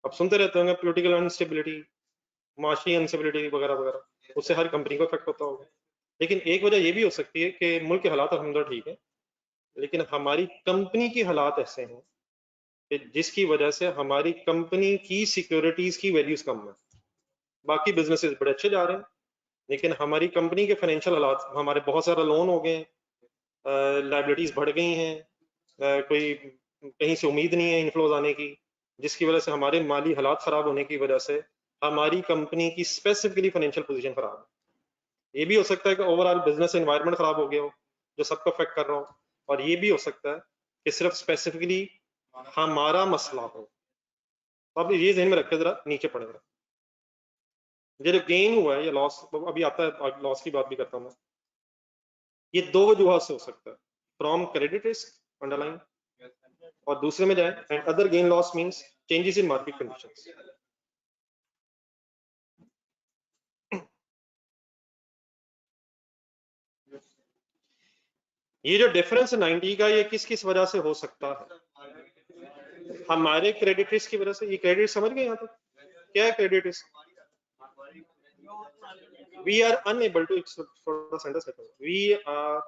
आप सुनते रहते होंगे पॉलिटिकल अनस्टेबिलिटी, माशी अनस्टेबिलिटी वगैरह वगैरह, उससे हर कंपनी को इफेक्ट होता होगा। लेकिन एक वजह ये भी हो सकती है कि मुल्क के हालात अल्हम्दुलिल्लाह ठीक है, लेकिन हमारी कंपनी के हालात ऐसे हैं कि जिसकी वजह से हमारी कंपनी की सिक्योरिटीज की वैल्यूज कम है। बाकी बिजनेसेस बड़े अच्छे जा रहे हैं, लेकिन हमारी कंपनी के फाइनेंशियल हालात, हमारे बहुत सारा लोन हो गए, लाइबिलिटीज बढ़ गई हैं, कोई कहीं से उम्मीद नहीं है इनफ्लोज आने की, जिसकी वजह से हमारे माली हालात खराब होने की वजह से हमारी कंपनी की स्पेसिफिकली फाइनेंशियल पोजीशन खराब है। ये भी हो सकता है कि ओवरऑल बिजनेस एनवायरनमेंट खराब हो गया हो जो सबको अफेक्ट कर रहा हो, और ये भी हो सकता है कि सिर्फ स्पेसिफिकली हमारा मसला हो। तो आप ये जहन में रखें, जरा नीचे पड़े जरा, ये जो गेन हुआ है या लॉस अभी आता है, लॉस की बात भी करता हूँ, ये दो वजूहत से हो सकता है, फ्रॉम क्रेडिट रिस्क अंडरलाइन, और दूसरे में जाए and other gain loss means changes in market conditions. ये जो डिफरेंस 90 का, ये किस किस वजह से हो सकता है? हमारे क्रेडिट रिस्क की वजह से। ये क्रेडिट समझ गए यहाँ तक? क्या है credit risk? We are unable to, we are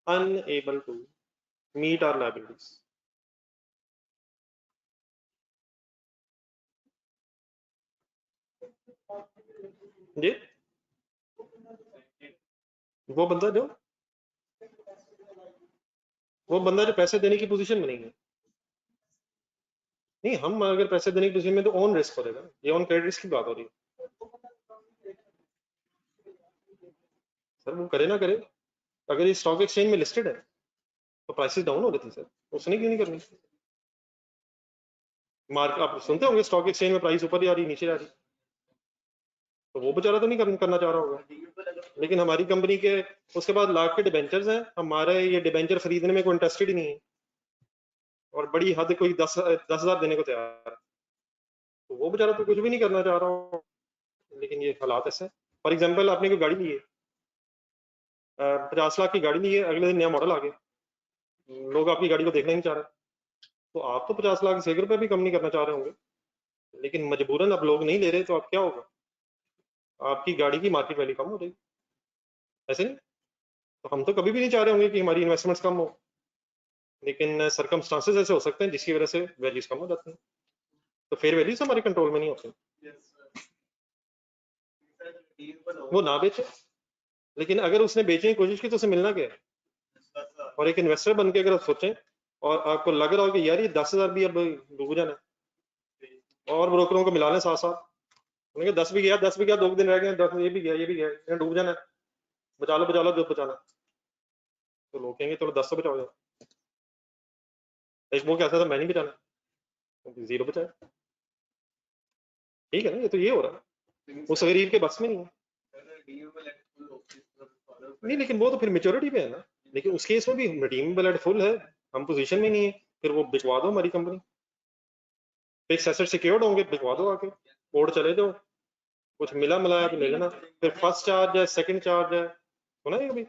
unable to meet our liabilities. जी, वो बंदा जो पैसे देने की पोजीशन में नहीं है। नहीं, हम अगर पैसे देने की पोजीशन में तो ऑन रिस्क हो जाएगा, ये ऑन क्रेडिट रिस्क की बात हो रही है। सर वो करे ना करे, अगर ये स्टॉक एक्सचेंज में लिस्टेड है तो प्राइसेस डाउन हो रही थी सर, उसने क्यों नहीं करनी? मार्केट आप सुनते होंगे स्टॉक एक्सचेंज में प्राइस ऊपर जा रही नीचे जा रही, तो वो बेचारा तो नहीं करना चाह रहा होगा। लेकिन हमारी कंपनी के उसके बाद लाख के डिबेंचर्स हैं, हमारे ये डिबेंचर खरीदने में कोई इंटरेस्टेड ही नहीं है, और बड़ी हद कोई 10,000 देने को तैयार है, तो वो बेचारा तो कुछ भी नहीं करना चाह रहा हो। लेकिन ये हालात ऐसे। फॉर एग्जाम्पल आपने कोई गाड़ी ली है, 50 लाख की गाड़ी ली है, अगले दिन नया मॉडल आ गया, लोग आपकी गाड़ी को देखना ही नहीं चाह रहे, तो आप तो 50 लाख से 1 रुपए भी कम नहीं करना चाह रहे होंगे, लेकिन मजबूरन अब लोग नहीं ले रहे, तो अब क्या होगा? आपकी गाड़ी की मार्केट वैल्यू कम हो जाएगी, ऐसे नहीं? तो हम तो कभी भी नहीं चाह रहे होंगे कि हमारी इन्वेस्टमेंट्स कम हो, लेकिन सरकमस्टांसेस ऐसे हो सकते हैं जिसकी वजह से वैल्यूज कम हो जाती हैं, तो फेयर वैल्यूज हमारे कंट्रोल में नहीं होते। वो ना बेचे, लेकिन अगर उसने बेचने की कोशिश की तो उसे मिलना क्या है? और एक इन्वेस्टर बन के अगर आप सोचें और आपको लग रहा हो कि यार ये 10,000 भी अब डूब जाना है, और ब्रोकरों को मिला लें साथ साथ, उन्होंने 10 भी गया, 10 भी गया, 2 दिन रह गए, 10 ये भी गया, ये भी गया, डूब जाना है, बचा लो जो बचाना, तो लोग कहेंगे चलो 10 तो बचाओ जाओ। एक वो कहता था मैं नहीं बचाना, 0 बचाए, ठीक है ना? ये तो ये हो रहा है, उस गरीब के बस में नहीं है। नहीं, लेकिन वो तो फिर मेच्योरिटी पे है ना, लेकिन उस केस में भी रिडीमेबल एट फुल है, हम पोजीशन में नहीं है, फिर वो बिकवा दो हमारी कंपनी, फिक्स एसेट सिक्योर्ड होंगे, बिकवा दो आके, कोर्ट चले जाओ, कुछ मिला मिलाया तो ले लेना, फिर फर्स्ट चार्ज है, सेकंड चार्ज है, सुना है अभी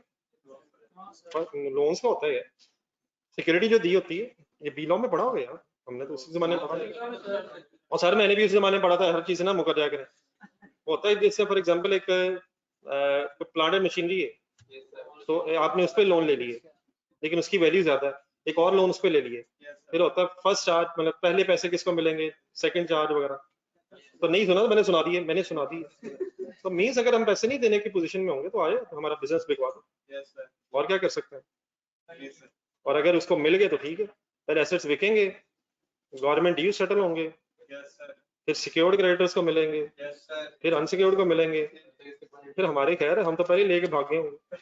लोन्स का होता है, सिक्योरिटी जो दी होती है, ये बी लॉ में पढ़ा होगा यार, हमने तो उसी जमाने में पढ़ा, और सर मैंने भी उसी जमाने में पढ़ा था, हर चीज ना मुकर जाया करें, होता है जैसे फॉर एग्जांपल एक प्लांट एंड मशीनरी है, तो आपने उस पर लोन ले लिए, लेकिन उसकी वैल्यू ज्यादा है, एक और लोन उस पर ले लिए, फिर होता है फर्स्ट चार्ज, मतलब पहले पैसे किसको मिलेंगे, सेकंड चार्ज वगैरह, तो नहीं सुना, मैंने सुना दी। तो मीन्स अगर हम पैसे नहीं देने की पोजीशन में होंगे तो आए तो हमारा बिजनेस बिकवा दो, और क्या कर सकते हैं, और अगर उसको मिल गए तो ठीक है, फिर एसेट्स बिकेंगे, गवर्नमेंट ड्यू सेटल होंगे, फिर सिक्योर्ड क्रेडिटर्स को मिलेंगे, फिर अनसिक्योर्ड को मिलेंगे, फिर हमारे खैर हम तो पहले लेके भाग गए होंगे,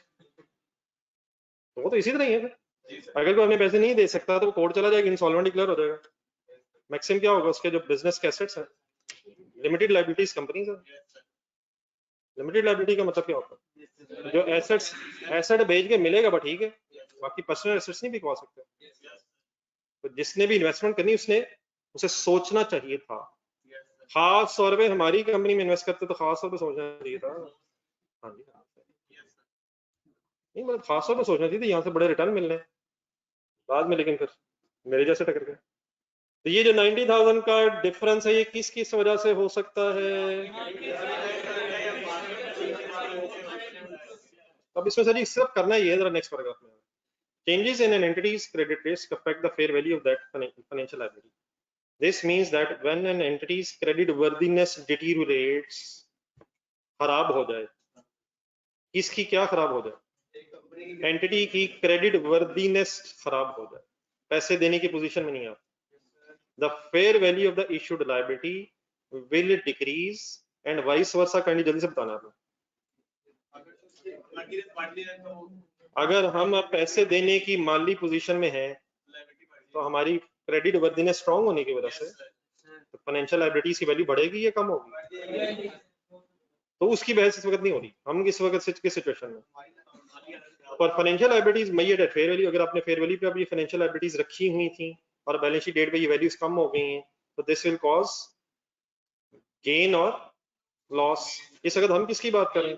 तो वो तो इसी तरह ही है फिर। अगर कोई अपने पैसे नहीं दे सकता तो कोर्ट चला जाएगा, इंसॉल्वेंट डिक्लेयर हो जाएगा, मैक्सिमम क्या होगा उसके जो बिजनेस के एसेट्स हैं, लिमिटेड लायबिलिटीज कंपनीज है, लिमिटेड लायबिलिटी का मतलब क्या होता है, जो एसेट बेच के मिलेगा बट ठीक है, बाकी पर्सनल एसेट्स नहीं बिकवा सकते। तो जिसने भी इन्वेस्टमेंट करनी उसने उसे सोचना चाहिए था, खास तौर पे हमारी कंपनी में इन्वेस्ट करते तो खास तौर पे सोचना चाहिए था। हाँ जी, नहीं मतलब खास तौर पे सोचना चाहिए था, यहाँ से बड़े रिटर्न मिलने, बाद में, लेकिन फिर मेरे जैसे टकर गए। तो ये जो 90,000 का डिफरेंस है ये किस किस वजह से हो सकता है? अब इसमें सर सिर्फ करना ही है, जरा नेक्स्ट पैराग्राफ में। Changes in an entity's credit risk affect the fair value of that financial liability. This means that when an entity's credit worthiness deteriorates, खराब हो जाए, किसकी क्या खराब हो जाए? एंटिटी की क्रेडिट वर्दीनेस खराब हो जाए, पैसे देने की पोजीशन में नहीं आप, the fair value of the issued liability will decrease and vice versa। Kindly जल्दी से बताना आपने। अगर हम पैसे देने की माली पोजीशन में हैं तो हमारी क्रेडिट वर्दीनेस स्ट्रांग होने की वजह से तो फाइनेंशियल लायबिलिटीज की वैल्यू बढ़ेगी या कम होगी? तो उसकी बहस इस वक्त नहीं हो रही। हम इस वक्त किस सिचुएशन में, और financial liabilities measured eight fair value, अगर आपने फेयर वैल्यू पे अब ये फाइनेंशियल लायबिलिटीज रखी हुई थी और बैलेंस शीट डेट पे ये वैल्यूज कम हो गई हैं, तो दिस विल कॉज गेन और लॉस। इस वक्त हम किसकी बात करें?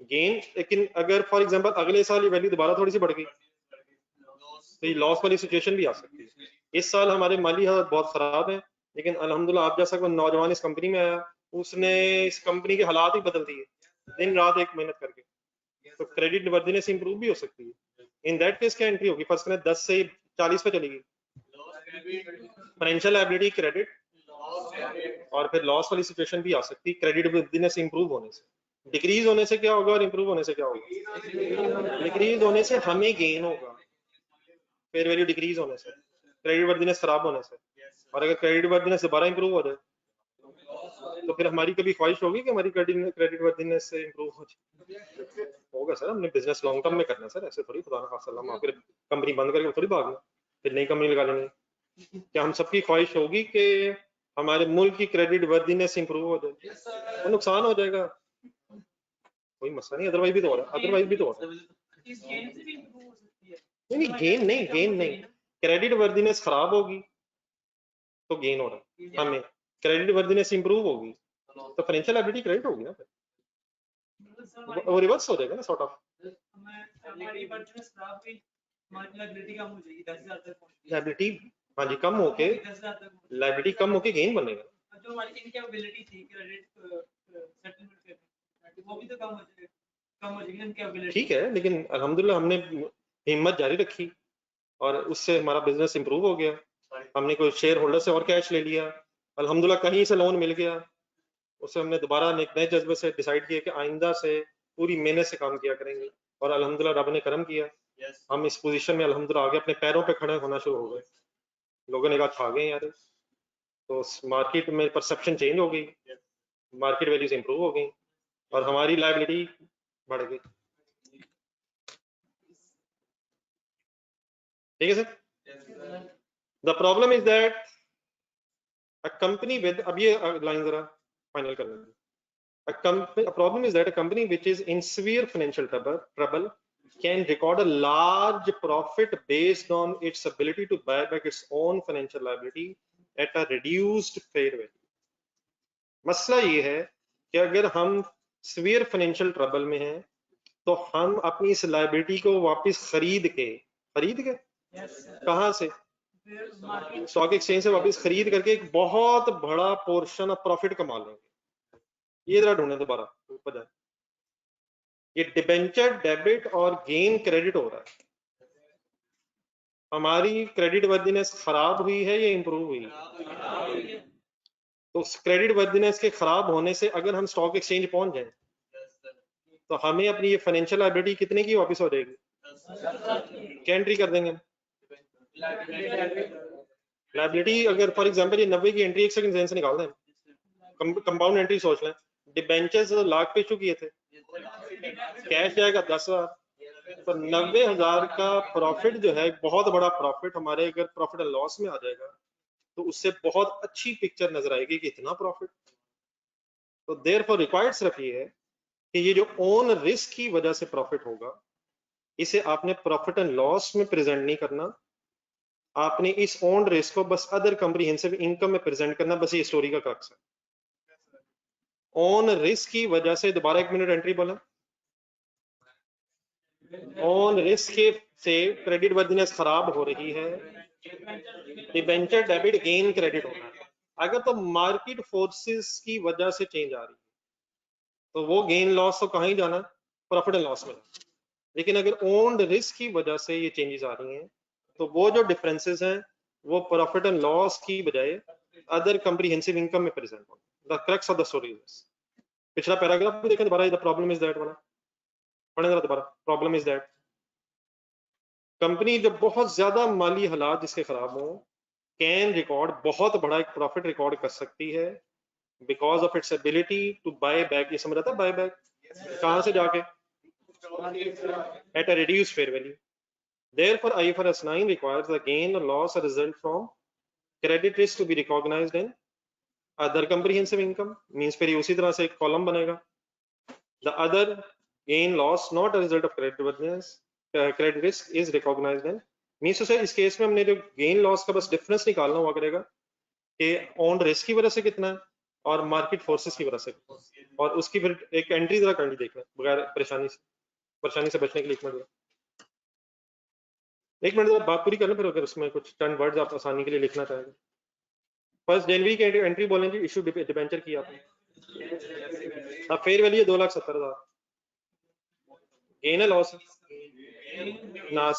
गेन। लेकिन अगर फॉर एग्जांपल अगले साल ये वैल्यू दोबारा थोड़ी सी बढ़ गई तो ये लॉस वाली सिचुएशन भी आ सकती है। इस साल हमारे माली हालत बहुत खराब है, लेकिन अल्हम्दुलिल्लाह आप जैसा कोई नौजवान इस कंपनी में आया, उसने इस कंपनी के हालात ही बदल दिए दिन रात एक मेहनत करके, तो क्रेडिट वर्दीनेस इंप्रूव भी हो सकती है। इन दैट केस क्या एंट्री होगी? फर्स्ट में 10 से 40 पे चलेगी फाइनेंशियल लायबिलिटी क्रेडिट, और फिर लॉस वाली सिचुएशन भी आ सकती है क्रेडिट वर्दीनेस इंप्रूव होने से। डिक्रीज होने से क्या होगा और इंप्रूव होने से क्या होगा? डिक्रीज होने से हमें गेन होगा, फेयर वैल्यू डिक्रीज होने से, क्रेडिट वर्दीनेस खराब होने से। और अगर क्रेडिट वर्दीनेस दोबारा इंप्रूव हो जाए तो फिर हमारी कभी ख्वाहिश होगी कि हमारी क्रेडिट वर्दीनेस से इंप्रूव हो जाए? होगा सर, हमने बिजनेस लॉन्ग टर्म में करना है सर, ऐसे थोड़ी खुदा ना खासा हम फिर कंपनी बंद करके थोड़ी भागना, फिर नई कंपनी लगा लेंगे। क्या हम सबकी ख्वाहिश होगी कि हमारे मुल्क की क्रेडिट वर्दीनेस इंप्रूव हो जाए? वो नुकसान हो जाएगा, कोई मसला नहीं, अदरवाइज भी तो हो रहा है, अदरवाइज भी तो हो रहा है। इस गेन से भी improve हो सकती है। नहीं गेन नहीं, गेन नहीं, क्रेडिट वर्दीनेस खराब होगी तो गेन हो रहा है हमें, क्रेडिट वर्दीनेस इंप्रूव होगी तो फाइनेंशियल लायबिलिटी क्रेडिट होगी ना, फिर वो रिवर्स हो जाएगा ना सॉर्ट ऑफ। हमारी वर्दीनेस खराब हुई, हमारी लायबिलिटी कम हो जाएगी, 10,000 तक पहुंच लायबिलिटी हाँ जी कम होके, 10,000 तक, लायबिलिटी कम होके गेन बनेगा। जो हमारी इनकैपेबिलिटी थी क्रेडिट सेटलमेंट करने, वो भी तो कम हो जाएगी, कम हो जाएगी इनकैपेबिलिटी। ठीक है, लेकिन अल्हम्दुलिल्लाह हमने हिम्मत जारी रखी और उससे हमारा बिजनेस इंप्रूव हो गया। हमने कोई शेयर होल्डर से और कैश ले लिया, अल्हम्दुलिल्लाह कहीं से लोन मिल गया, उससे हमने दोबारा नए जज्बे से डिसाइड किया कि आइंदा से पूरी मेहनत से काम किया करेंगे, और अल्हम्दुलिल्लाह रब ने करम किया, हम इस पोजीशन में अल्हम्दुलिल्लाह आगे अपने पैरों पे खड़े होना शुरू हो गए। लोगों ने कहा खा गए यार, तो मार्केट में परसेप्शन चेंज हो गई, मार्केट वैल्यूज इंप्रूव हो गई और हमारी लायबिलिटी बढ़ गई। ठीक है sir. The problem is that a company with, अब ये लाइन जरा फाइनल कर लेंगे। A problem is that a company which is in severe financial trouble can record a large profit based on its ability to buy back its own financial liability at a reduced fair value. मसला ये है कि अगर हम severe financial trouble में हैं तो हम अपनी इस लायबिलिटी को वापस खरीद के कहाँ से? स्टॉक एक्सचेंज से वापस खरीद करके एक बहुत बड़ा पोर्शन ऑफ प्रॉफिट कमा लेंगे। ये जरा ढूंढे दोबारा ऊपर जाए, ये डिबेंचर डेबिट और गेन क्रेडिट हो रहा है। हमारी क्रेडिट वर्दीनेस खराब हुई है या इंप्रूव हुई? तो क्रेडिट वर्दीनेस के खराब होने से अगर हम स्टॉक एक्सचेंज पहुंच जाए तो हमें अपनी ये फाइनेंशियल लायबिलिटी कितने की वापस हो जाएगी? क्या एंट्री कर देंगे? लायबिलिटी अगर फॉर एग्जांपल ये 90 की एंट्री, एक सेकंड से निकाल दें, कंपाउंड एंट्री सोच लें, डिबेंचर्स लाख पे इशू किए थे, कैश जाएगा 10,000, तो 90,000 का प्रॉफिट जो है बहुत बड़ा प्रॉफिट हमारे अगर प्रॉफिट एंड लॉस में आ जाएगा तो उससे बहुत अच्छी पिक्चर नजर आएगी कि इतना प्रॉफिट। तो देयरफॉर रिक्वायर्ड सिर्फ ये है कि ये जो ओन रिस्क की वजह से प्रॉफिट होगा इसे आपने प्रॉफिट एंड लॉस में प्रेजेंट नहीं करना, आपने इस ओन रिस्क को बस अदर कॉम्प्रिहेंसिव इनकम में प्रेजेंट करना, बस ये स्टोरी का क्रक्स है। ओन रिस्क की वजह से, दोबारा 1 मिनट एंट्री बोला, ऑन रिस्क से क्रेडिट वर्दिनेस खराब हो रही है, डिबेंचर डेबिट गेन क्रेडिट होना है। अगर तो मार्केट फोर्सेस की वजह से चेंज आ रही है तो वो गेन लॉस तो कहाँ ही जाना, प्रॉफिट एंड लॉस में। लेकिन अगर ओन्ड रिस्क की वजह से ये चेंजेस आ रही हैं तो वो जो डिफरेंसेस हैं वो प्रॉफिट एंड लॉस की बजाय अदर कम्प्रीहेंसिव इनकम में प्रेजेंट हो। The crux of the story is this. पिछला पैराग्राफ भी देखें दोबारा, द प्रॉब्लम इज दैट वाला पढ़े जरा दोबारा। प्रॉब्लम इज दैट कंपनी जब बहुत ज्यादा माली हालात जिसके खराब हो कैन रिकॉर्ड बहुत बड़ा एक प्रॉफिट रिकॉर्ड कर सकती है because of its ability to buy back. ये समझ रहा था बाय बैक कहां से जाके, at a reduce fair value. Therefore, IFRS 9 requires the gain or loss result from credit risk to be recognized in other comprehensive income. Means फिर उसी तरह से एक कॉलम बनेगा। The other gain loss not a result of credit worthiness, credit risk is recognized in। Means उसे इस case में हमने जो गेन लॉस का बस डिफरेंस निकालना हुआ करेगा कि ऑन रिस्क की वजह से कितना है और मार्केट फोर्सेस की वजह से, और उसकी फिर एक एंट्री जरा करनी देखना बगैर परेशानी से बचने के लिए। एक मिनट बात पूरी कर लो, फिर अगर उसमें कुछ चंद वर्ड्स आप आसानी के लिए लिखना चाहेंगे। फर्स्ट जनवरी की एंट्री बोलेंगे, इशू डिबेंचर किया आपने, अब फेयर वैल्यू 2,70,000, गेन है लॉस है ना,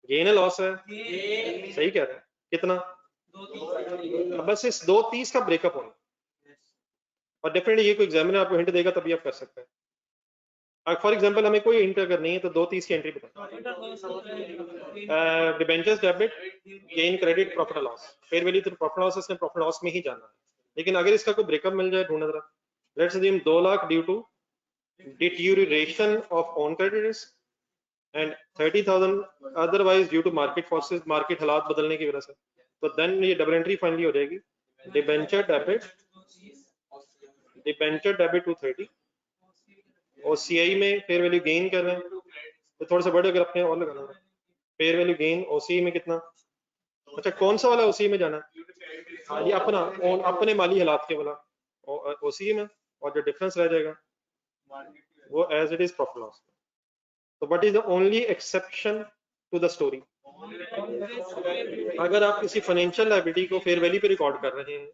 गेन है लॉस है, सही कह रहे हैं, कितना, अब बस इस 2.30 का ब्रेकअप होना, और डेफिनेटली ये कोई एग्जामिनर आपको हिंट देगा तभी आप कर सकते हैं। फॉर एग्जांपल हमें कोई हिंट अगर नहीं है तो 2.30 की एंट्री बताओ। Debentures debit gain credit profit loss, fair value तो प्रॉफिट लॉस इसने प्रॉफिट लॉस में ही जाना है, लेकिन अगर इसका कोई ब्रेकअप मिल जाए ढूंढना जरा। Let's assume 2 lakh due to deterioration of on credit risk and 30,000 otherwise due to market forces, market हालात बदलने की वजह से, तो देन ये डबल एंट्री फाइनली हो जाएगी। डिबेंचर डेबिट 230, OCI में फेयर वैल्यू गेन कर रहे हैं तो थोड़ा सा बड़े अगर अपने और लगाना, फेयर वैल्यू गेन OCI में कितना, अच्छा कौन सा वाला OCI में जाना है, ये अपना अपने माली हालात के वाला OCI में, और जो डिफरेंस रह जाएगा वो as it is profit loss. तो what is the only exception to the story, अगर आप किसी फाइनेंशियल लायबिलिटी को फेयर वैल्यू पे रिकॉर्ड कर रहे हैं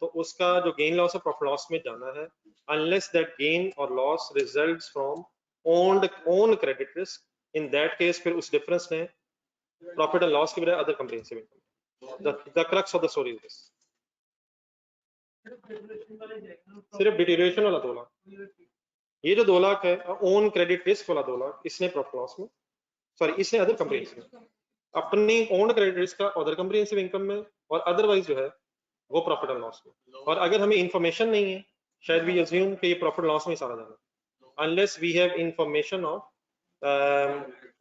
तो उसका जो गेन लॉस है प्रॉफिट लॉस में जाना है, unless that gain or loss results from own credit risk, in that case फिर उस डिफरेंस ने प्रॉफिट एंड लॉस की बजाय other comprehensive income. the crux of the story is this। सिर्फ डिटेरियोरेशन वाला 2 लाख, ये जो 2 लाख है ओन क्रेडिट रिस्क वाला 2 लाख, इसने प्रॉफिट लॉस में, सॉरी इसने अदर कम्प्रीहेंसिव, अपनी ओन क्रेडिट रिस्क का अदर कम्प्रीहेंसिव इनकम में, और अदरवाइज जो है वो प्रॉफिट एंड लॉस में। और अगर हमें इंफॉर्मेशन नहीं है, शायद वी अज्यूम कि ये प्रॉफिट लॉस में सारा जाना, unless we have information of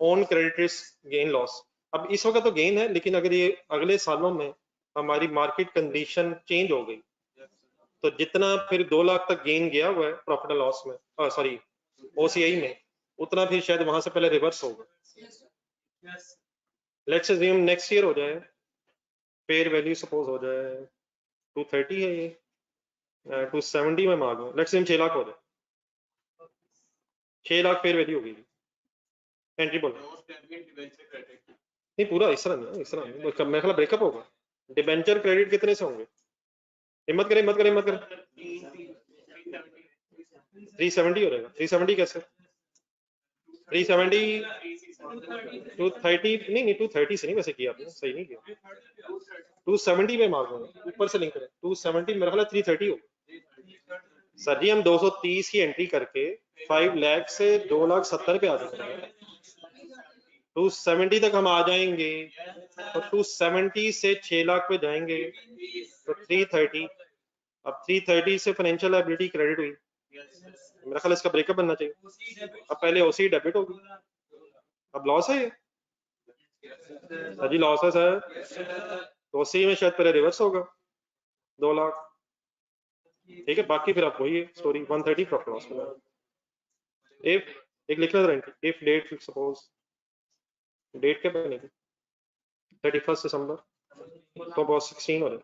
own credit risk gain loss. अब इस वक्त तो गेन है, लेकिन अगर ये अगले सालों में हमारी मार्केट कंडीशन चेंज हो गई तो जितना फिर 2 लाख तक गेन गया हुआ है प्रॉफिट एंड लॉस में, सॉरी OCI में, उतना फिर शायद वहां से पहले रिवर्स होगा। लेट्स अज्यूम नेक्स्ट ईयर हो जाए, फेयर वैल्यू सपोज हो जाए 230 है, ये 270 में मांगो, लेट्स अज्यूम 6 लाख हो जाए, 6 लाख फेयर वैल्यू होगी, एंट्री बोलो नहीं पूरा इस तरह नहीं, इस तरह नहीं, मेरे ख्याल ब्रेकअप होगा। डिबेंचर क्रेडिट कितने से होंगे, हिम्मत करें 370 हो जाएगा। 370 कैसे, 370 230 नहीं 230 से नहीं वैसे किया आपने, सही नहीं किया, 270 में मार्क होगा, ऊपर से लिंक करें 270, मेरा ख्याल 330 होगा। सर जी हम 230 की एंट्री करके 5 लाख से 2,70,000 पे आ जाएंगे, 270 तक हम आ जाएंगे, तो 270 से 6 लाख पे जाएंगे तो 330, अब 330 से फाइनेंशियल लायबिलिटी क्रेडिट हुई, मेरा ख्याल इसका ब्रेकअप बनना चाहिए। अब पहले OCI डेबिट होगी, अब लॉस है ये, जी लॉस है सर, तो OCI में शायद पहले रिवर्स होगा 2 लाख, ठीक है, बाकी फिर आप वही है स्टोरी 130 प्रॉफिट लॉस में। इफ एक लिखना जरा, इफ डेट सपोज डेट क्या बनेगी 31 दिसंबर तो बहुत 16 हो रहा है,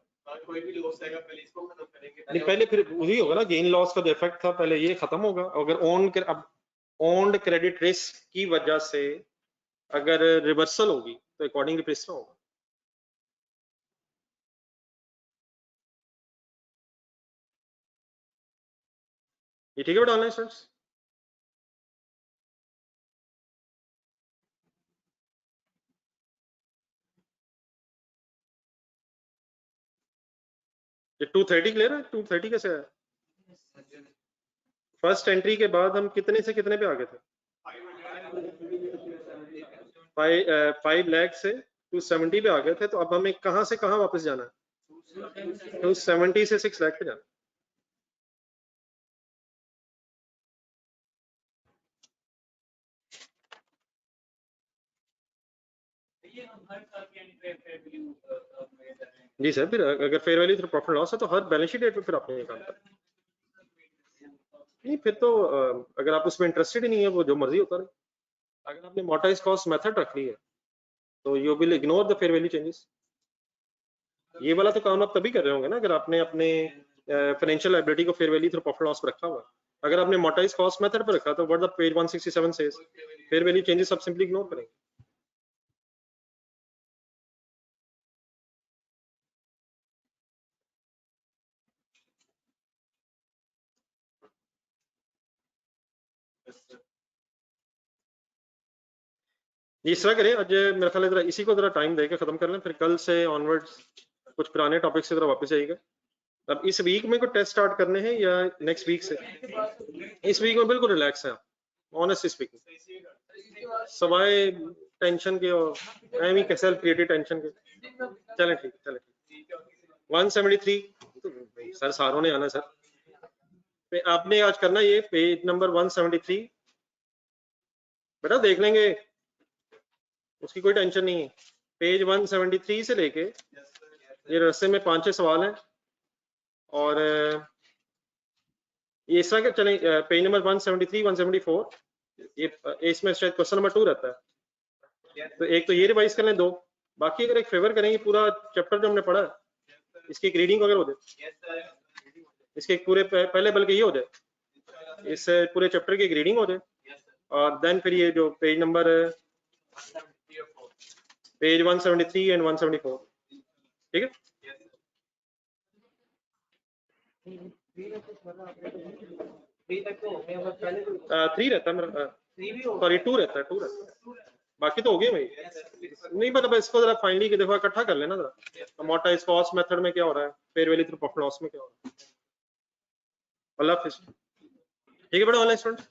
नहीं पहले फिर वही होगा ना, गेन लॉस का जो इफेक्ट था पहले ये खत्म होगा, अगर ऑन अब ओन्ड क्रेडिट रिस्क की वजह से अगर रिवर्सल होगी तो अकॉर्डिंगली प्रिस ना होगा। ये ठीक है बेटा ऑनलाइन स्टूडेंट्स? ये 230 क्लियर है? 230 कैसे है? फर्स्ट एंट्री के बाद हम कितने से कितने पे आ गए थे? 5 लाख से 270 पे आ गए थे, तो अब हमें कहां से कहां वापस जाना है? 270 से 6 लाख पे जाना। ये हम हर साल की यानी फेयर वैल्यू जी सर, फिर अगर fair value through profit loss है तो हर बैलेंस शीट डेट पे फिर आपने ये काम करना। नहीं फिर तो अगर आप उसमें इंटरेस्टेड ही नहीं है, वो जो मर्जी होता रहे। अगर आपने मोटाइज कॉस्ट मेथड रख ली है तो you will ignore the fair value changes. ये वाला तो काम आप तभी कर रहे होंगे ना अगर आपने अपने फाइनेंशियल लायबिलिटी को fair value through profit loss पर रखा हुआ। अगर आपने मोटाइज कॉस्ट मेथड पर रखा तो what the page 167 says, fair value changes आप सिंपली इग्नोर करेंगे। इस तरह करें, आज मेरा ख्याल है जरा इसी को जरा टाइम देकर खत्म कर लें, फिर कल से ऑनवर्ड्स कुछ पुराने टॉपिक से जरा वापस आएगा। अब इस वीक में कोई टेस्ट स्टार्ट करने हैं या नेक्स्ट वीक से? इस वीक में बिल्कुल रिलैक्स है ऑनेस्टली स्पीकिंग, सवाए टेंशन के और I mean self created tension के। चलें ठीक, चलें ठीक। 173 सर सारों ने आना सर। आपने आज करना ये पेज नंबर 173 बेटा देख लेंगे, उसकी कोई टेंशन नहीं है। पेज 173 से लेके ये रस्ते में 5-6 सवाल हैं और ये इस तरह के चलें। पेज नंबर 173 174 ये इसमें शायद क्वेश्चन नंबर 2 रहता है, तो एक तो ये रिवाइज कर लें, 2 बाकी अगर एक फेवर करेंगे पूरा चैप्टर जो हमने पढ़ा इसकी एक रीडिंग वगैरह हो जाए, इसके पूरे पहले बल्कि ये हो जाए, इस पूरे चैप्टर की एक रीडिंग हो जाए और देन फिर ये जो पेज नंबर पेज 173 एंड 174 ठीक है। 3 रहता है मेरा, सॉरी 2 रहता है, 2 रहता है, बाकी तो हो गए भाई। नहीं मतलब इसको जरा फाइनली की दफा इकट्ठा कर लेना जरा, मोटाइज कॉस्ट मेथड में क्या हो रहा है, fair value through profit loss में क्या हो रहा है। अल्लाह हाफिज़। ठीक है बेटा ऑनलाइन स्टूडेंट।